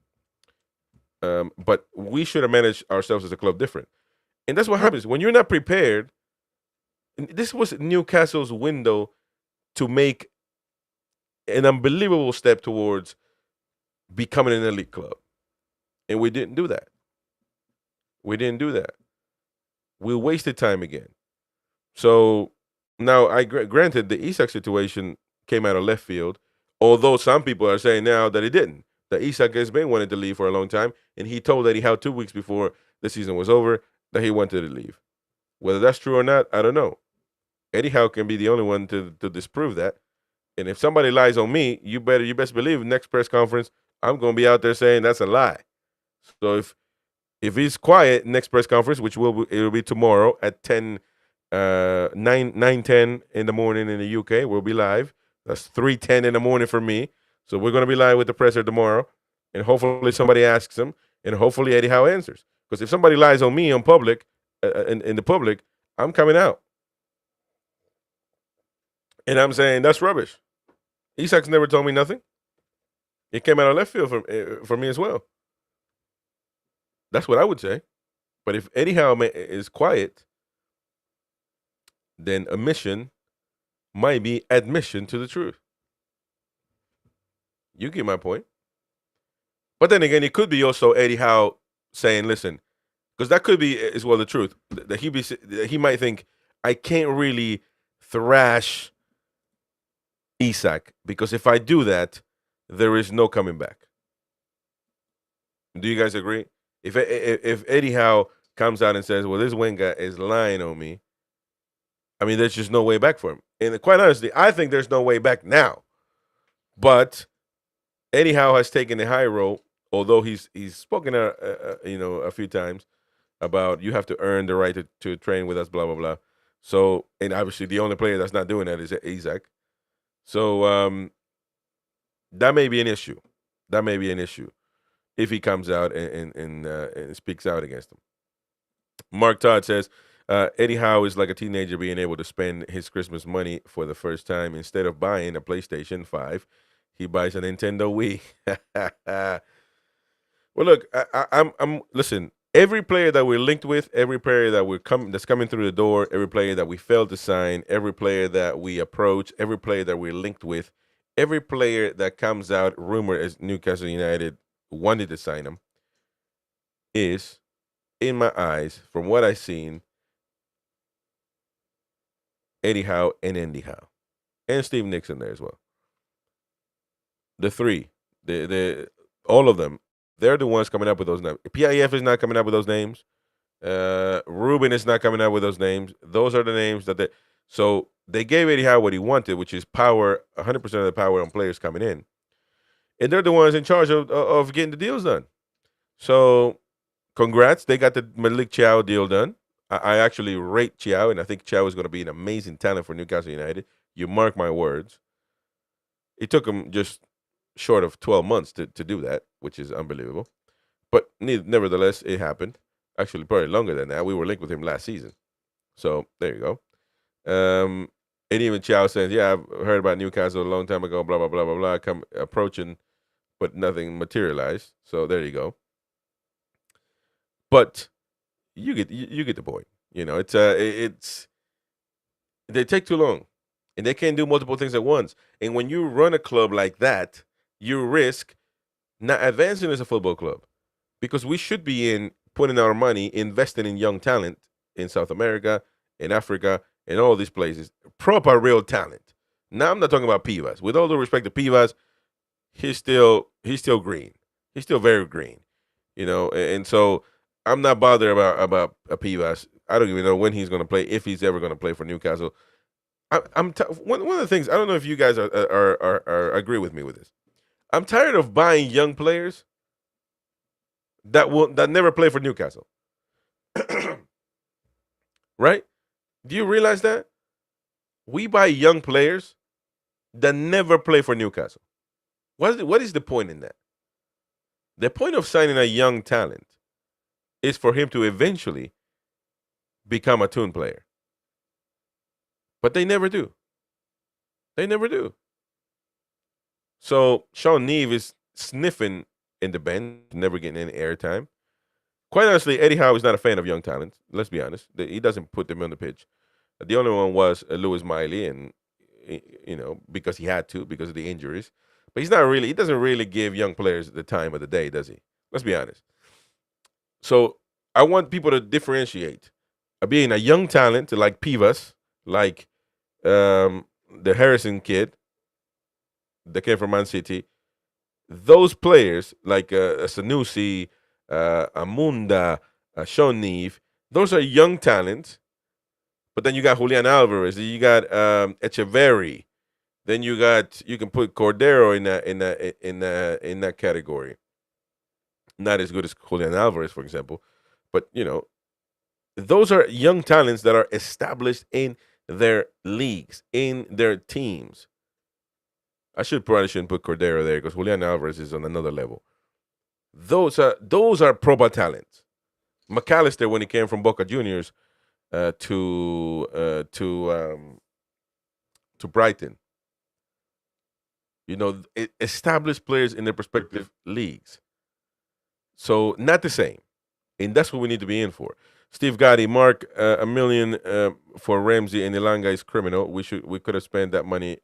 But we should have managed ourselves as a club different. And that's what happens. When you're not prepared, this was Newcastle's window to make an unbelievable step towards becoming an elite club. And we didn't do that. We wasted time again. So now, granted, the Isak situation came out of left field, although some people are saying now that it didn't. That Isak has been wanting to leave for a long time, and he told Eddie Howe 2 weeks before the season was over that he wanted to leave. Whether that's true or not, I don't know. Eddie Howe can be the only one to disprove that. And if somebody lies on me, you best believe next press conference, I'm going to be out there saying that's a lie. So if he's quiet next press conference, which it'll be tomorrow at 10 9:10 in the morning in the UK. We'll be live. That's 3:10 in the morning for me. So we're going to be live with the presser tomorrow, and hopefully somebody asks him, and hopefully Eddie Howe answers. Because if somebody lies on me in public, in the public, I'm coming out, and I'm saying that's rubbish. Isak's never told me nothing. It came out of left field for me as well. That's what I would say. But if Eddie Howe is quiet, then omission might be admission to the truth. You get my point. But then again, it could be also Eddie Howe saying, listen, because that could be as well the truth. That he might think, I can't really thrash Isak, because if I do that, there is no coming back. Do you guys agree? If Eddie Howe comes out and says, well, this Wenger is lying on me, I mean, there's just no way back for him. And quite honestly, I think there's no way back now. But Eddie Howe has taken the high road, although he's spoken a few times about you have to earn the right to train with us, blah, blah, blah. So, and obviously the only player that's not doing that is Isak. So that may be an issue. That may be an issue if he comes out and speaks out against him. Mark Todd says, Eddie Howe is like a teenager being able to spend his Christmas money for the first time. Instead of buying a PlayStation 5, he buys a Nintendo Wii. Well, look, I'm listen. Every player that we're linked with, every player that's coming through the door, every player that we failed to sign, every player that we approach, every player that we're linked with, every player that comes out rumored as Newcastle United wanted to sign him, is, in my eyes, from what I've seen, Eddie Howe and Andy Howe, and Steve Nixon there as well. The three, all of them They're the ones coming up with those names. PIF is not coming up with those names. Ruben is not coming up with those names. Those are the names that they. So they gave Eddie Howe what he wanted, which is power, 100% of the power on players coming in, and they're the ones in charge of getting the deals done. So, congrats, they got the Malik Chow deal done. I actually rate Chow, and I think Chow is going to be an amazing talent for Newcastle United. You mark my words. It took him just short of 12 months to do that, which is unbelievable. But nevertheless, it happened. Actually, probably longer than that. We were linked with him last season. So there you go. And even Chow says, yeah, I've heard about Newcastle a long time ago, blah, blah, blah, blah, blah. Come approaching, but nothing materialized. So there you go. But you get the point. You know, it's they take too long. And they can't do multiple things at once. And when you run a club like that, you risk not advancing as a football club. Because we should be putting our money, investing in young talent in South America, in Africa, in all these places. Proper real talent. Now I'm not talking about Pivas. With all due respect to Pivas, he's still green. He's still very green. You know, and so I'm not bothered about Pivas. I don't even know when he's going to play, if he's ever going to play for Newcastle. One of the things, I don't know if you guys are agree with me with this. I'm tired of buying young players that never play for Newcastle. Right? Do you realize that? We buy young players that never play for Newcastle. What is the point in that? The point of signing a young talent is for him to eventually become a Toon player. But they never do. They never do. So Sean Neve is sniffing in the bench, never getting any airtime. Quite honestly, Eddie Howe is not a fan of young talent. Let's be honest. He doesn't put them on the pitch. The only one was Lewis Miley, and because he had to, because of the injuries. But he doesn't really give young players the time of the day, does he? Let's be honest. So I want people to differentiate being a young talent like Pivas, like the Harrison kid that came from Man City. Those players like Sanusi, Amunda, Sean Neve, those are young talents. But then you got Julian Alvarez, you got Echeverri, then you can put Cordero in that category. Not as good as Julian Alvarez, for example, but those are young talents that are established in their leagues, in their teams. I probably shouldn't put Cordero there because Julian Alvarez is on another level. Those are proper talents. McAllister, when he came from Boca Juniors to Brighton, established players in their respective leagues. So not the same, and that's what we need to be in for. Steve Gotti, Mark, $1 million for Ramsey and Ilanga is criminal. We could have spent that money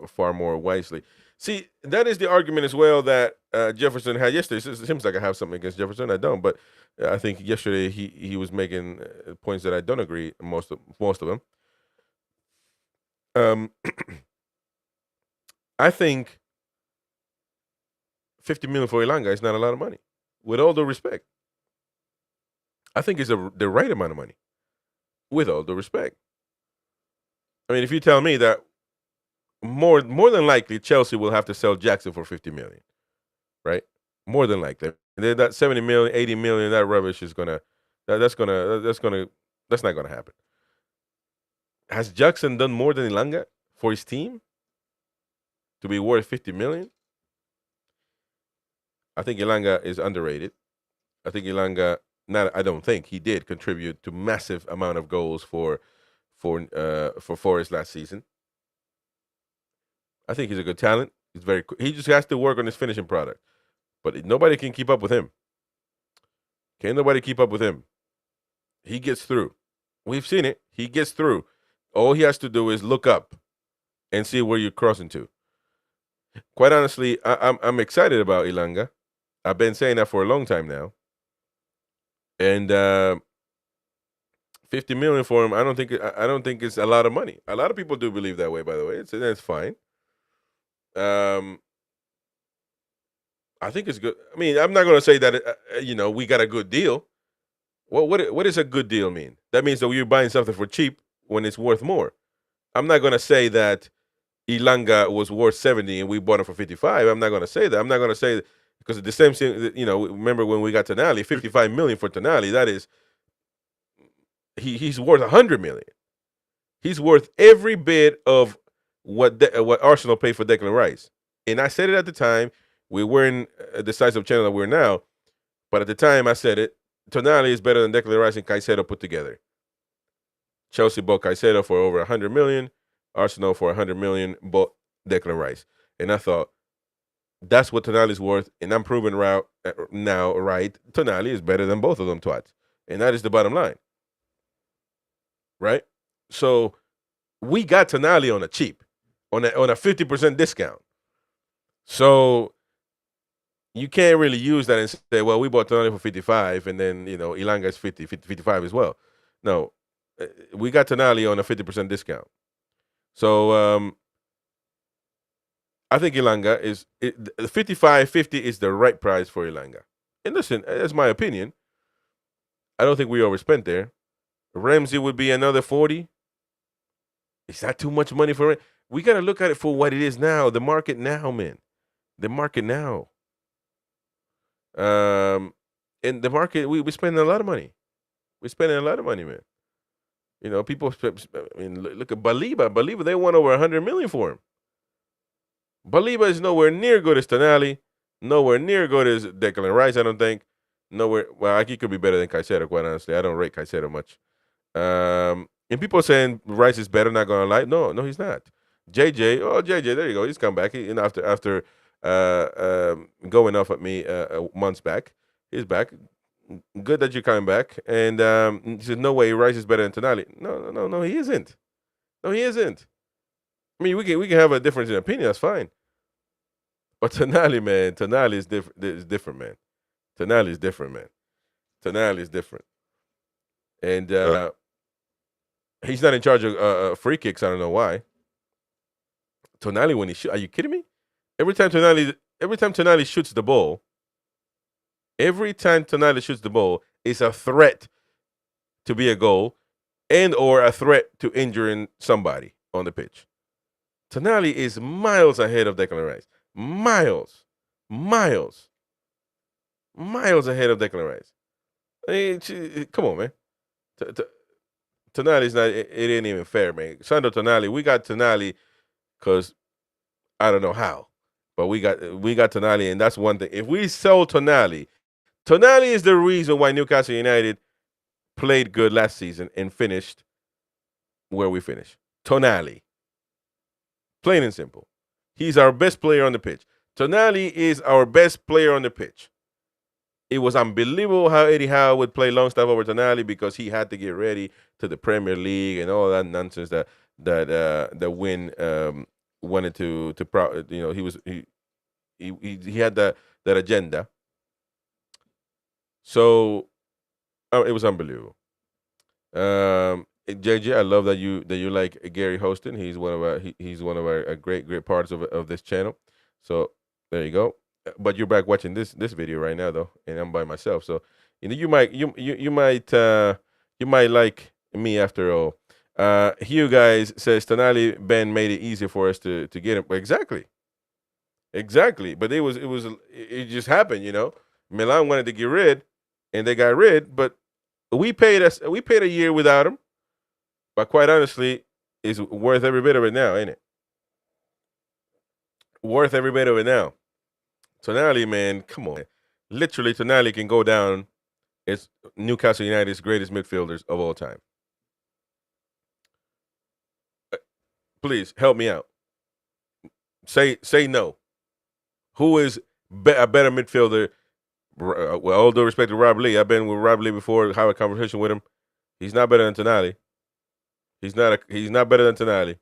far more wisely. See, that is the argument as well that Jefferson had yesterday. It seems like I have something against Jefferson. I don't, but I think yesterday he was making points that I don't agree most of them. I think $50 million for Ilanga is not a lot of money. With all due respect, I think it's the right amount of money. With all due respect, I mean, if you tell me that more than likely Chelsea will have to sell Jackson for $50 million, right? More than likely, and then that $70 million, $80 million, that rubbish is that's not gonna happen. Has Jackson done more than Ilanga for his team to be worth $50 million? I think Ilanga is underrated. I think Ilanga, I don't think he did contribute to massive amount of goals for Forest last season. I think he's a good talent. He's he just has to work on his finishing product. But nobody can keep up with him. Can't nobody keep up with him. He gets through. We've seen it. He gets through. All he has to do is look up and see where you're crossing to. Quite honestly, I'm excited about Ilanga. I've been saying that for a long time now. And $50 million for him, I don't think it's a lot of money. A lot of people do believe that way, by the way. That's fine. I think it's good. I mean, I'm not going to say that we got a good deal. Well, what does a good deal mean? That means that you're buying something for cheap when it's worth more. I'm not going to say that Ilanga was worth 70 and we bought him for 55. I'm not going to say that. I'm not going to say because the same thing. Remember when we got Tonali, 55 million for Tonali. That is, he's worth 100 million. He's worth every bit of what Arsenal paid for Declan Rice. And I said it at the time. We weren't the size of channel that we're now, but at the time I said it. Tonali is better than Declan Rice and Caicedo put together. Chelsea bought Caicedo for over 100 million. Arsenal for 100 million bought Declan Rice. And I thought, that's what Tonali's worth. And I'm proving now, right, Tonali is better than both of them twats. And that is the bottom line. Right? So we got Tonali on a cheap, on a 50% discount. So you can't really use that and say, well, we bought Tonali for 55 and then, Ilanga is 55 as well. No, we got Tonali on a 50% discount. So I think Ilanga is 55-50 is the right price for Ilanga. And listen, that's my opinion. I don't think we overspent there. Ramsey would be another 40. Is that too much money for it? We got to look at it for what it is now. The market now, man. The market now. In the market, we spending a lot of money. We're spending a lot of money, man. People. Look at Baliba. Baliba, they won over 100 million for him. Baliba is nowhere near good as Tonali. Nowhere near good as Declan Rice. I don't think. Nowhere. Well, he could be better than Caicedo. Quite honestly, I don't rate Caicedo much. And people saying Rice is better. Not gonna lie. No, he's not. JJ. There you go. He's come back. After going off at me months back, he's back. Good that you're coming back. And he said, no way, Rice is better than Tonali. No, he isn't. No, he isn't. I mean, we can have a difference in opinion. That's fine. But Tonali, man, Tonali is different, man. Tonali is different, man. Tonali is different. And he's not in charge of free kicks. I don't know why. Tonali, when he shoots, are you kidding me? Every time Tonali shoots the ball, it's a threat to be a goal and or a threat to injuring somebody on the pitch. Tonali is miles ahead of Declan Rice. Miles ahead of Declan Rice. I mean, come on, man. Tonali's not. It ain't even fair, man. Sandro Tonali, we got Tonali because I don't know how, but we got Tonali, and that's one thing. If we sell Tonali is the reason why Newcastle United played good last season and finished where we finished. Tonali. Plain and simple. He's our best player on the pitch. Tonali is our best player on the pitch. It was unbelievable how Eddie Howe would play Longstaff over Tonali because he had to get ready to the Premier League and all that nonsense that Win wanted to he had that agenda. So it was unbelievable. JJ, I love that you like Gary hosting. He's one of our great parts of this channel. So there you go. But you're back watching this video right now though, and I'm by myself. So you might like me after all. Hugh guys says Tonali Ben made it easier for us to get him. Exactly. But it just happened. Milan wanted to get rid, and they got rid. But we paid a year without him. But quite honestly, it's worth every bit of it now, ain't it? Worth every bit of it now. Tonali, man, come on. Literally, Tonali can go down as Newcastle United's greatest midfielders of all time. Please, help me out. Say no. Who is a better midfielder? With all due respect to Rob Lee, I've been with Rob Lee before, have a conversation with him. He's not better than Tonali. He's not better than Tonali.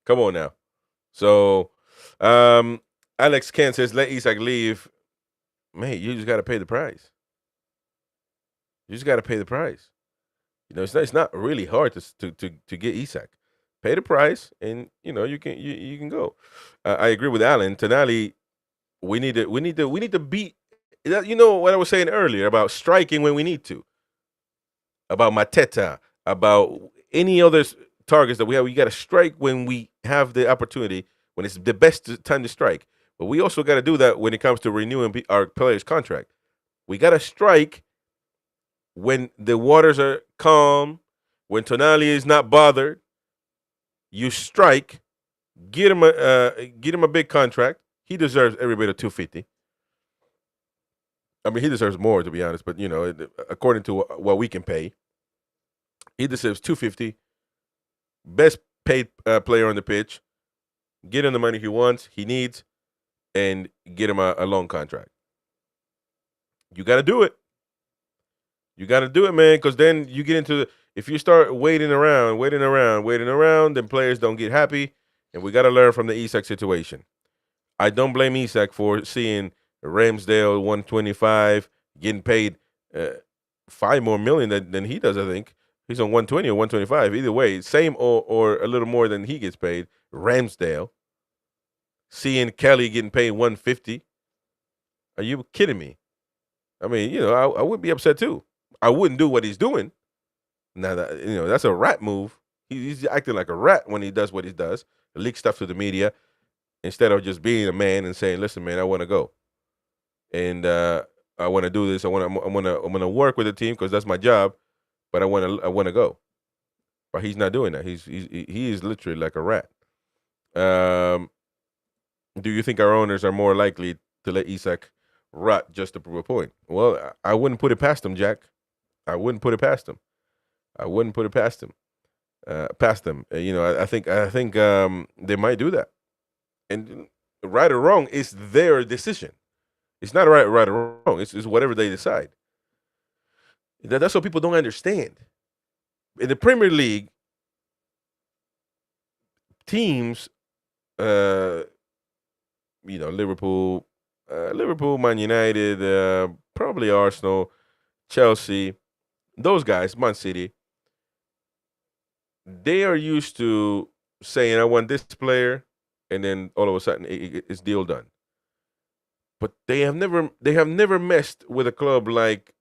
Come on now. So, Alex Kent says, let Isak leave. Man, you just got to pay the price. It's not really hard to get Isak. Pay the price, and you can go. I agree with Alan. Tonali, We need to beat. You know what I was saying earlier about striking when we need to. About Mateta, about any other targets that we have. We got to strike when we have the opportunity, when it's the best time to strike. But we also got to do that when it comes to renewing our players' contract. We got to strike when the waters are calm, when Tonali is not bothered. You strike, get him a big contract. He deserves every bit of 250. I mean, he deserves more, to be honest. But according to what we can pay, he deserves 250. Best paid player on the pitch. Get him the money he wants, he needs, and get him a long contract. You got to do it. You got to do it, man, because then you get into if you start waiting around, then players don't get happy, and we got to learn from the Isak situation. I don't blame Isak for seeing Ramsdale 125 getting paid $5 more million than he does. I think he's on 120 or 125. Either way, same or a little more than he gets paid. Ramsdale. Seeing Kelly getting paid 150. Are you kidding me? I mean, I would be upset too. I wouldn't do what he's doing. Now that's a rat move. He's acting like a rat when he does what he does. Leak stuff to the media instead of just being a man and saying, "Listen, man, I want to go, and I want to do this. I'm gonna work with the team because that's my job, but I want to go." But he's not doing that. He is literally like a rat. Do you think our owners are more likely to let Isak rot just to prove a point? Well, I wouldn't put it past him, Jack. I wouldn't put it past him. I think they might do that. And right or wrong, it's their decision. It's not right or wrong. It's whatever they decide. That's what people don't understand. In the Premier League, teams, Liverpool, Man United, probably Arsenal, Chelsea, those guys, Man City, they are used to saying, I want this player, and then all of a sudden it's deal done. But they have never messed with a club like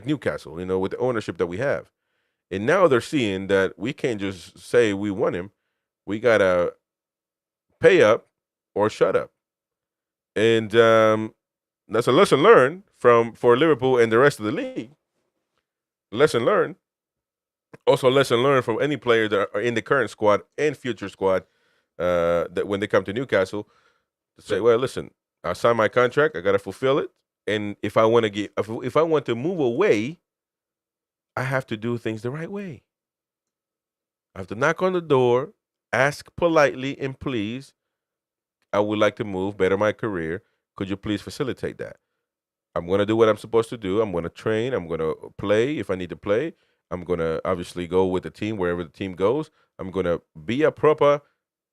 Newcastle, with the ownership that we have. And now they're seeing that we can't just say we want him. We got to pay up or shut up. And that's a lesson learned for Liverpool and the rest of the league. Lesson learned. Also, lesson learned from any player that are in the current squad and future squad that when they come to Newcastle, to say, well, listen, I signed my contract. I got to fulfill it. And if I want to move away, I have to do things the right way. I have to knock on the door, ask politely and please, I would like to move, better my career. Could you please facilitate that? I'm going to do what I'm supposed to do. I'm going to train. I'm going to play if I need to play. I'm going to obviously go with the team wherever the team goes. I'm going to be a proper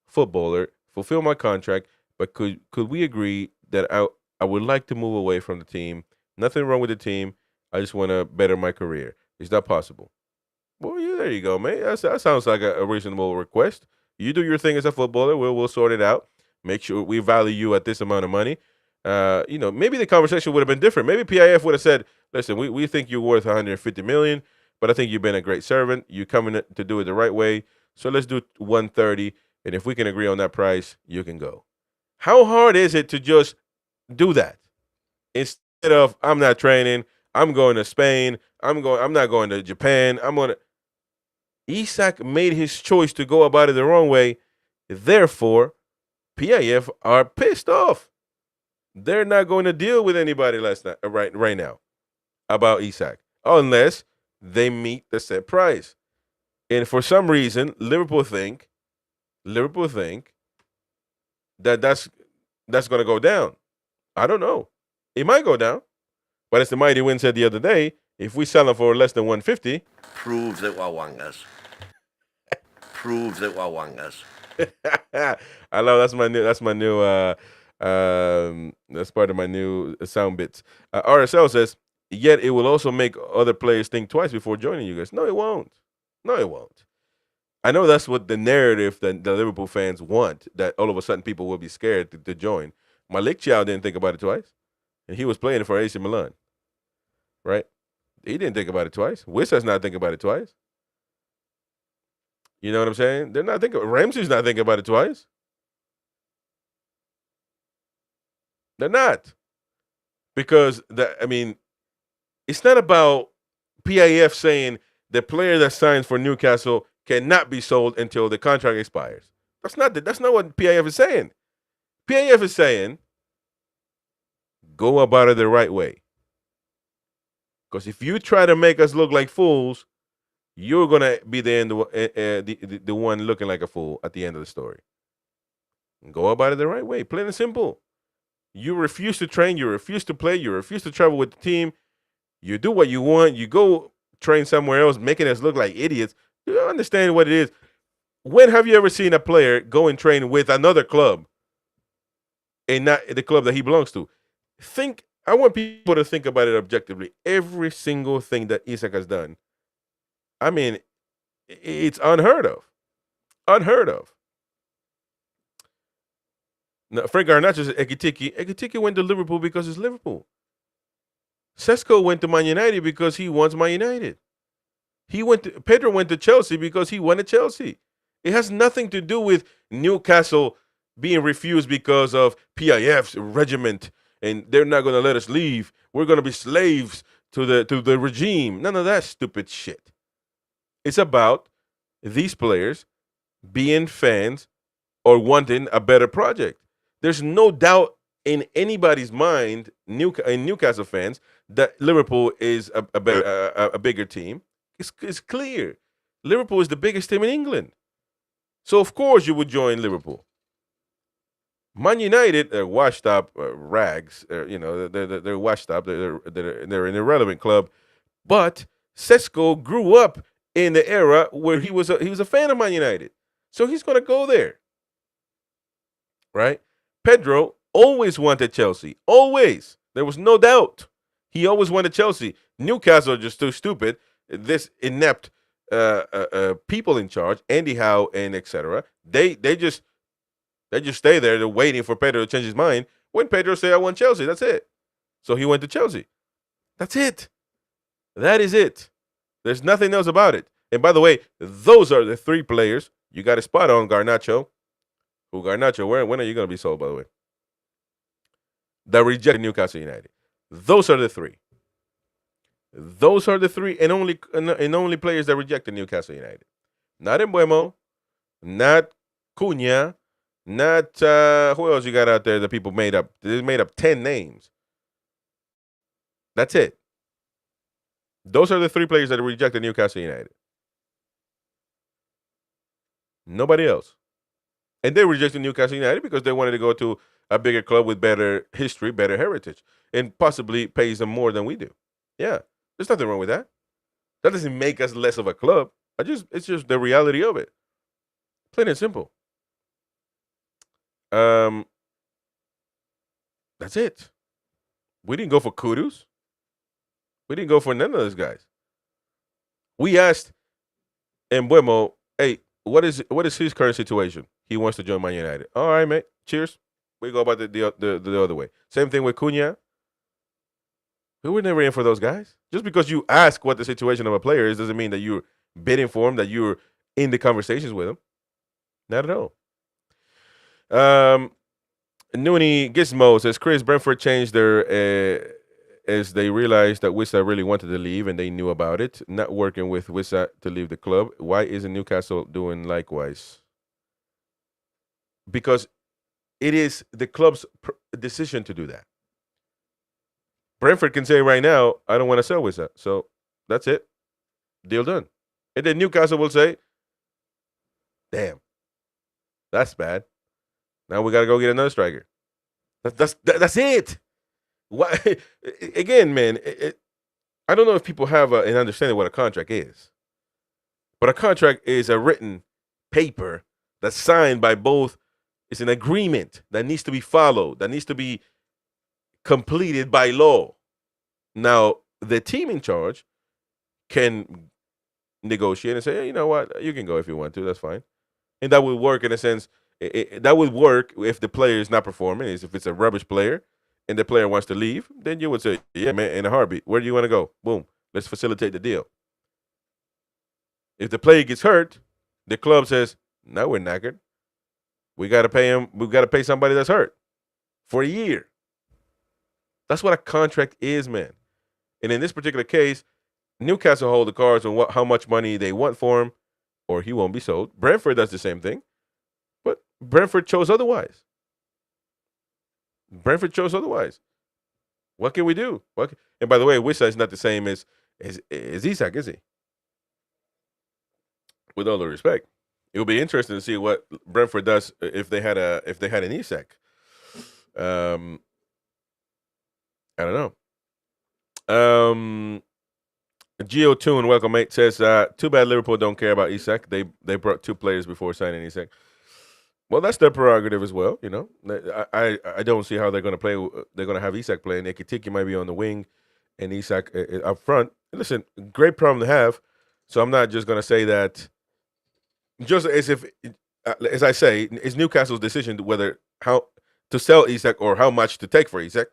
footballer, fulfill my contract. But could we agree that I would like to move away from the team? Nothing wrong with the team. I just want to better my career. Is that possible? Well, yeah, there you go, man. That sounds like a reasonable request. You do your thing as a footballer. We'll sort it out. Make sure we value you at this amount of money. Maybe the conversation would have been different. Maybe PIF would have said, listen, we think you're worth $150 million, but I think you've been a great servant. You're coming to do it the right way. So let's do 130. And if we can agree on that price, you can go. How hard is it to just do that? Instead of, I'm not training, I'm going to Spain, I'm not going to Japan, Isak made his choice to go about it the wrong way. Therefore, PIF are pissed off. They're not going to deal with anybody right now about Isak unless they meet the set price. And for some reason, Liverpool think that that's going to go down. I don't know. It might go down. But as the Mighty Win said the other day, if we sell them for less than 150, prove that we're wangers. Prove that we're wangers. I love that's my new that's part of my new sound bits. RSL says, yet it will also make other players think twice before joining you guys. No, it won't. I know that's what the narrative that the Liverpool fans want, that all of a sudden people will be scared to join. Malik Chow didn't think about it twice. And he was playing for AC Milan. Right? He didn't think about it twice. Wissa's not thinking about it twice. You know what I'm saying? They're not thinking. Ramsey's not thinking about it twice. They're not. Because, it's not about PIF saying the player that signs for Newcastle cannot be sold until the contract expires. That's not what PIF is saying. PIF is saying, go about it the right way. Because if you try to make us look like fools, you're going to be the one looking like a fool at the end of the story. Go about it the right way, plain and simple. You refuse to train, you refuse to play, you refuse to travel with the team. You do what you want, you go train somewhere else, making us look like idiots. You don't understand what it is. When have you ever seen a player go and train with another club and not the club that he belongs to? I want people to think about it objectively. Every single thing that Isak has done, it's unheard of. Unheard of. Now, Frank Garnacho says Ekitike went to Liverpool because it's Liverpool. Sesko went to Man United because he wants Man United. Pedro went to Chelsea because he wanted Chelsea. It has nothing to do with Newcastle being refused because of PIF's regiment and they're not going to let us leave. We're going to be slaves to the regime. None of that stupid shit. It's about these players being fans or wanting a better project. There's no doubt in anybody's mind, Newcastle fans, that Liverpool is a bigger team. It's clear. Liverpool is the biggest team in England. So, of course, you would join Liverpool. Man United are washed up rags. They're washed up. They're an irrelevant club. But Sesko grew up in the era where he was a fan of Man United. So he's going to go there. Right? Pedro always wanted Chelsea. Always. There was no doubt. He always wanted Chelsea. Newcastle are just too stupid. This inept people in charge, Eddie Howe and etc. They just stay there. They're waiting for Pedro to change his mind. When Pedro said, I want Chelsea, that's it. So he went to Chelsea. That's it. That is it. There's nothing else about it. And by the way, those are the three players. You got a spot on Garnacho. When are you going to be sold, by the way? That rejected Newcastle United. Those are the three. Those are the three and only players that rejected Newcastle United. Not Mbeumo, not Cunha, not who else you got out there that people made up? They made up 10 names. That's it. Those are the three players that rejected Newcastle United. Nobody else. And they rejected Newcastle United because they wanted to go to a bigger club with better history, better heritage, and possibly pays them more than we do. Yeah, there's nothing wrong with that. That doesn't make us less of a club. It's just the reality of it. Plain and simple. That's it. We didn't go for Kudus. We didn't go for none of those guys. We asked Mbeumo, hey, what is his current situation? He wants to join Man United. All right, mate. Cheers. We go about the other way. Same thing with Cunha. We were never in for those guys. Just because you ask what the situation of a player is doesn't mean that you're bidding for him, that you're in the conversations with him. Not at all. Noonie Gizmo says, Chris, Brentford changed their as they realized that Wissa really wanted to leave and they knew about it. Not working with Wissa to leave the club. Why isn't Newcastle doing likewise? Because it is the club's decision to do that. Brentford can say right now, I don't want to sell Wissa. So that's it. Deal done. And then Newcastle will say, damn, that's bad. Now we got to go get another striker. That's it. Why? Again, man, I don't know if people have an understanding of what a contract is. But a contract is a written paper that's signed by both. It's an agreement that needs to be followed, that needs to be completed by law. Now, the team in charge can negotiate and say, hey, you know what, you can go if you want to, that's fine. And that will work in a sense That would work if the player is not performing. If it's a rubbish player and the player wants to leave, then you would say, yeah, man, in a heartbeat. Where do you want to go? Boom. Let's facilitate the deal. If the player gets hurt, the club says, no, we're knackered. We got to pay him. We got to pay somebody that's hurt for a year. That's what a contract is, man. And in this particular case, Newcastle hold the cards on how much money they want for him, or he won't be sold. Brentford does the same thing, but Brentford chose otherwise. What can we do? And by the way, Wissa is not the same as Isak, is he? With all due respect, it will be interesting to see what Brentford does if they had an Isak. I don't know. Toon, welcome, mate, says, too bad Liverpool don't care about Isak. They brought 2 players before signing Isak. Well, that's their prerogative as well, you know. I don't see how they're going to play. They're going to have Isak playing. Ekitike might be on the wing and Isak up front. Listen, great problem to have. So I'm not just going to say that just as I say, it's Newcastle's decision how to sell Isak or how much to take for Isak.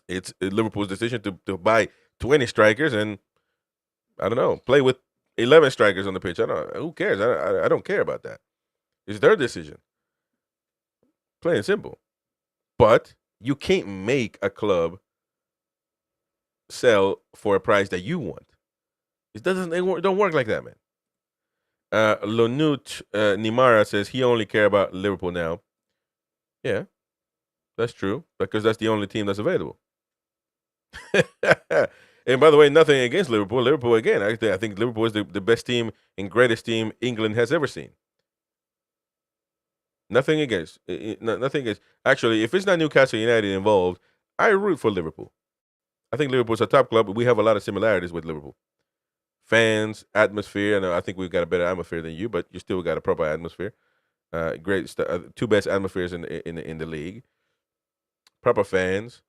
It's Liverpool's decision to buy 20 strikers and, I don't know, play with 11 strikers on the pitch. Who cares? I don't care about that. It's their decision. Plain and simple. But you can't make a club sell for a price that you want. It don't work like that, man. Lonut Nimara says he only care about Liverpool now. Yeah, that's true, because that's the only team that's available. And by the way, nothing against Liverpool. Liverpool, again, I think Liverpool is the best team and greatest team England has ever seen. Nothing against. Nothing against. Actually, if it's not Newcastle United involved, I root for Liverpool. I think Liverpool's a top club, but we have a lot of similarities with Liverpool. Fans, atmosphere. I think we've got a better atmosphere than you, but you still got a proper atmosphere. Great, 2 best atmospheres in the league. Proper fans.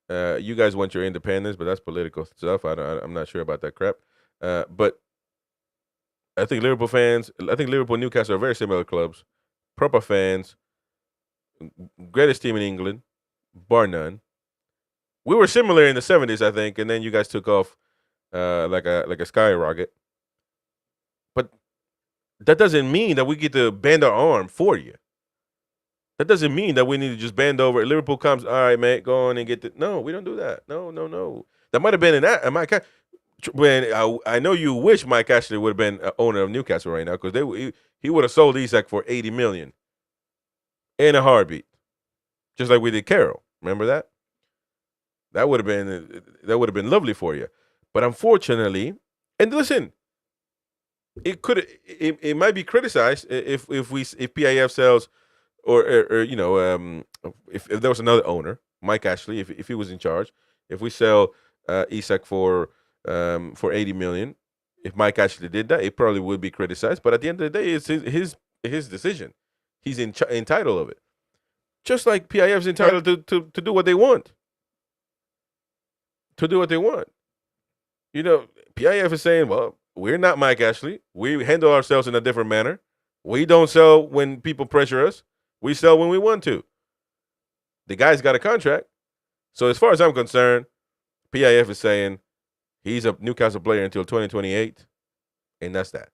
You guys want your independence, but that's political stuff. I'm not sure about that crap. But I think Liverpool and Newcastle are very similar clubs. Proper fans. Greatest team in England, bar none. We were similar in the 70s, I think, and then you guys took off like a skyrocket. But that doesn't mean that we get to bend our arm for you. That doesn't mean that we need to just bend over. Liverpool comes, all right, mate, go on and get the. No, we don't do that. No. That might have been Mike. When I know you wish Mike Ashley would have been owner of Newcastle right now, because he would have sold Isak for $80 million in a heartbeat, just like we did Carroll. Remember that? That would have been lovely for you. But unfortunately, and listen, it might be criticized if PIF sells. Or you know, if there was another owner, Mike Ashley, if he was in charge, if we sell Isak for $80 million, if Mike Ashley did that, it probably would be criticized. But at the end of the day, it's his decision. He's entitled of it, just like PIF's entitled to do what they want. To do what they want, you know, PIF is saying, well, we're not Mike Ashley. We handle ourselves in a different manner. We don't sell when people pressure us. We sell when we want to. The guy's got a contract. So as far as I'm concerned, PIF is saying he's a Newcastle player until 2028, and that's that.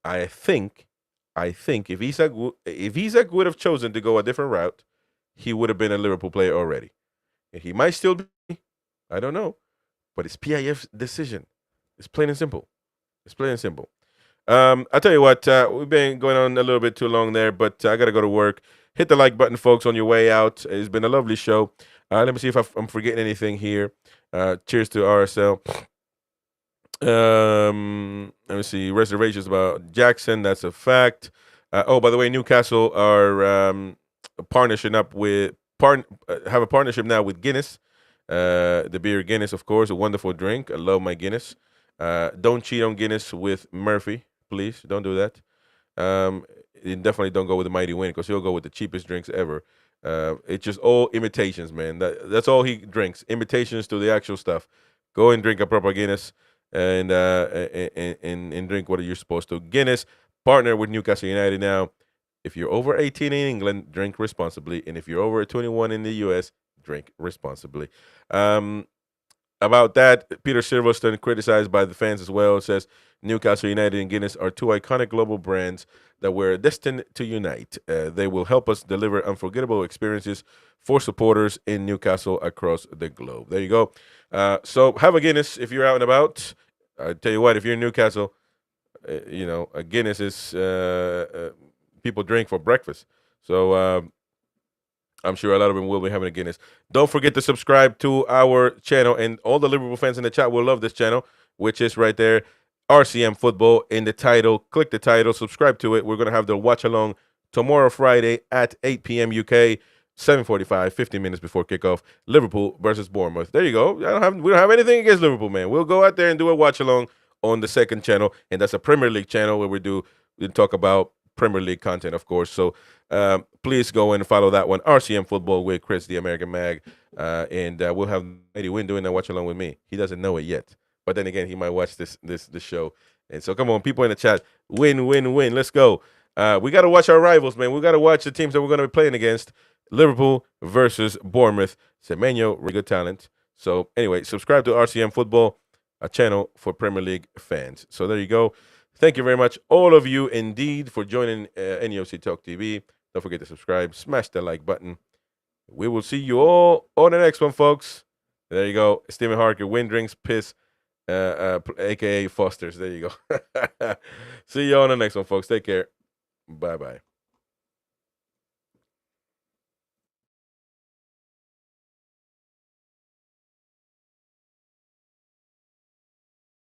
I think if Isak would have chosen to go a different route, he would have been a Liverpool player already. And he might still be. I don't know. But it's PIF's decision. It's plain and simple. I'll tell you what, we've been going on a little bit too long there, but I got to go to work. Hit the like button, folks, on your way out. It's been a lovely show. Let me see if I'm forgetting anything here. Cheers to RSL. Let me see. Reservations about Jackson. That's a fact. By the way, Newcastle are partnership now with Guinness. The beer Guinness, of course, a wonderful drink. I love my Guinness. Don't cheat on Guinness with Murphy. Please don't do that. You definitely don't go with the Mighty Wind, because he'll go with the cheapest drinks ever. It's just all imitations, man. That's all he drinks. Imitations to the actual stuff. Go and drink a proper Guinness and drink what you're supposed to. Guinness, partner with Newcastle United now. If you're over 18 in England, drink responsibly. And if you're over 21 in the U.S., drink responsibly. About that, Peter Silverstone, criticized by the fans as well, says Newcastle United and Guinness are two iconic global brands that we're destined to unite. They will help us deliver unforgettable experiences for supporters in Newcastle across the globe. There you go. So have a Guinness if you're out and about. I tell you what, if you're in Newcastle, a Guinness is people drink for breakfast. So I'm sure a lot of them will be having a Guinness. Don't forget to subscribe to our channel, and all the Liverpool fans in the chat will love this channel, which is right there, RCM Football in the title. Click the title, subscribe to it. We're going to have the watch along tomorrow, Friday at 8 p.m. UK, 7:45, 15 minutes before kickoff. Liverpool versus Bournemouth. There you go. We don't have anything against Liverpool, man. We'll go out there and do a watch along on the second channel, and that's a Premier League channel where we talk about Premier League content, of course. So please go and follow that one, RCM Football with Chris, the American Mag, and we'll have Eddie Wynn doing that watch along with me. He doesn't know it yet, but then again, he might watch this show. And so come on, people in the chat, win. Let's go. We got to watch our rivals, man. We got to watch the teams that we're going to be playing against. Liverpool versus Bournemouth. Semenyo, really good talent. So anyway, subscribe to RCM Football, a channel for Premier League fans. So there you go. Thank you very much, all of you, indeed, for joining NUFC Talk TV. Don't forget to subscribe. Smash the like button. We will see you all on the next one, folks. There you go. Stephen Harker, Wind Drinks Piss, a.k.a. Foster's. There you go. See you on the next one, folks. Take care. Bye-bye.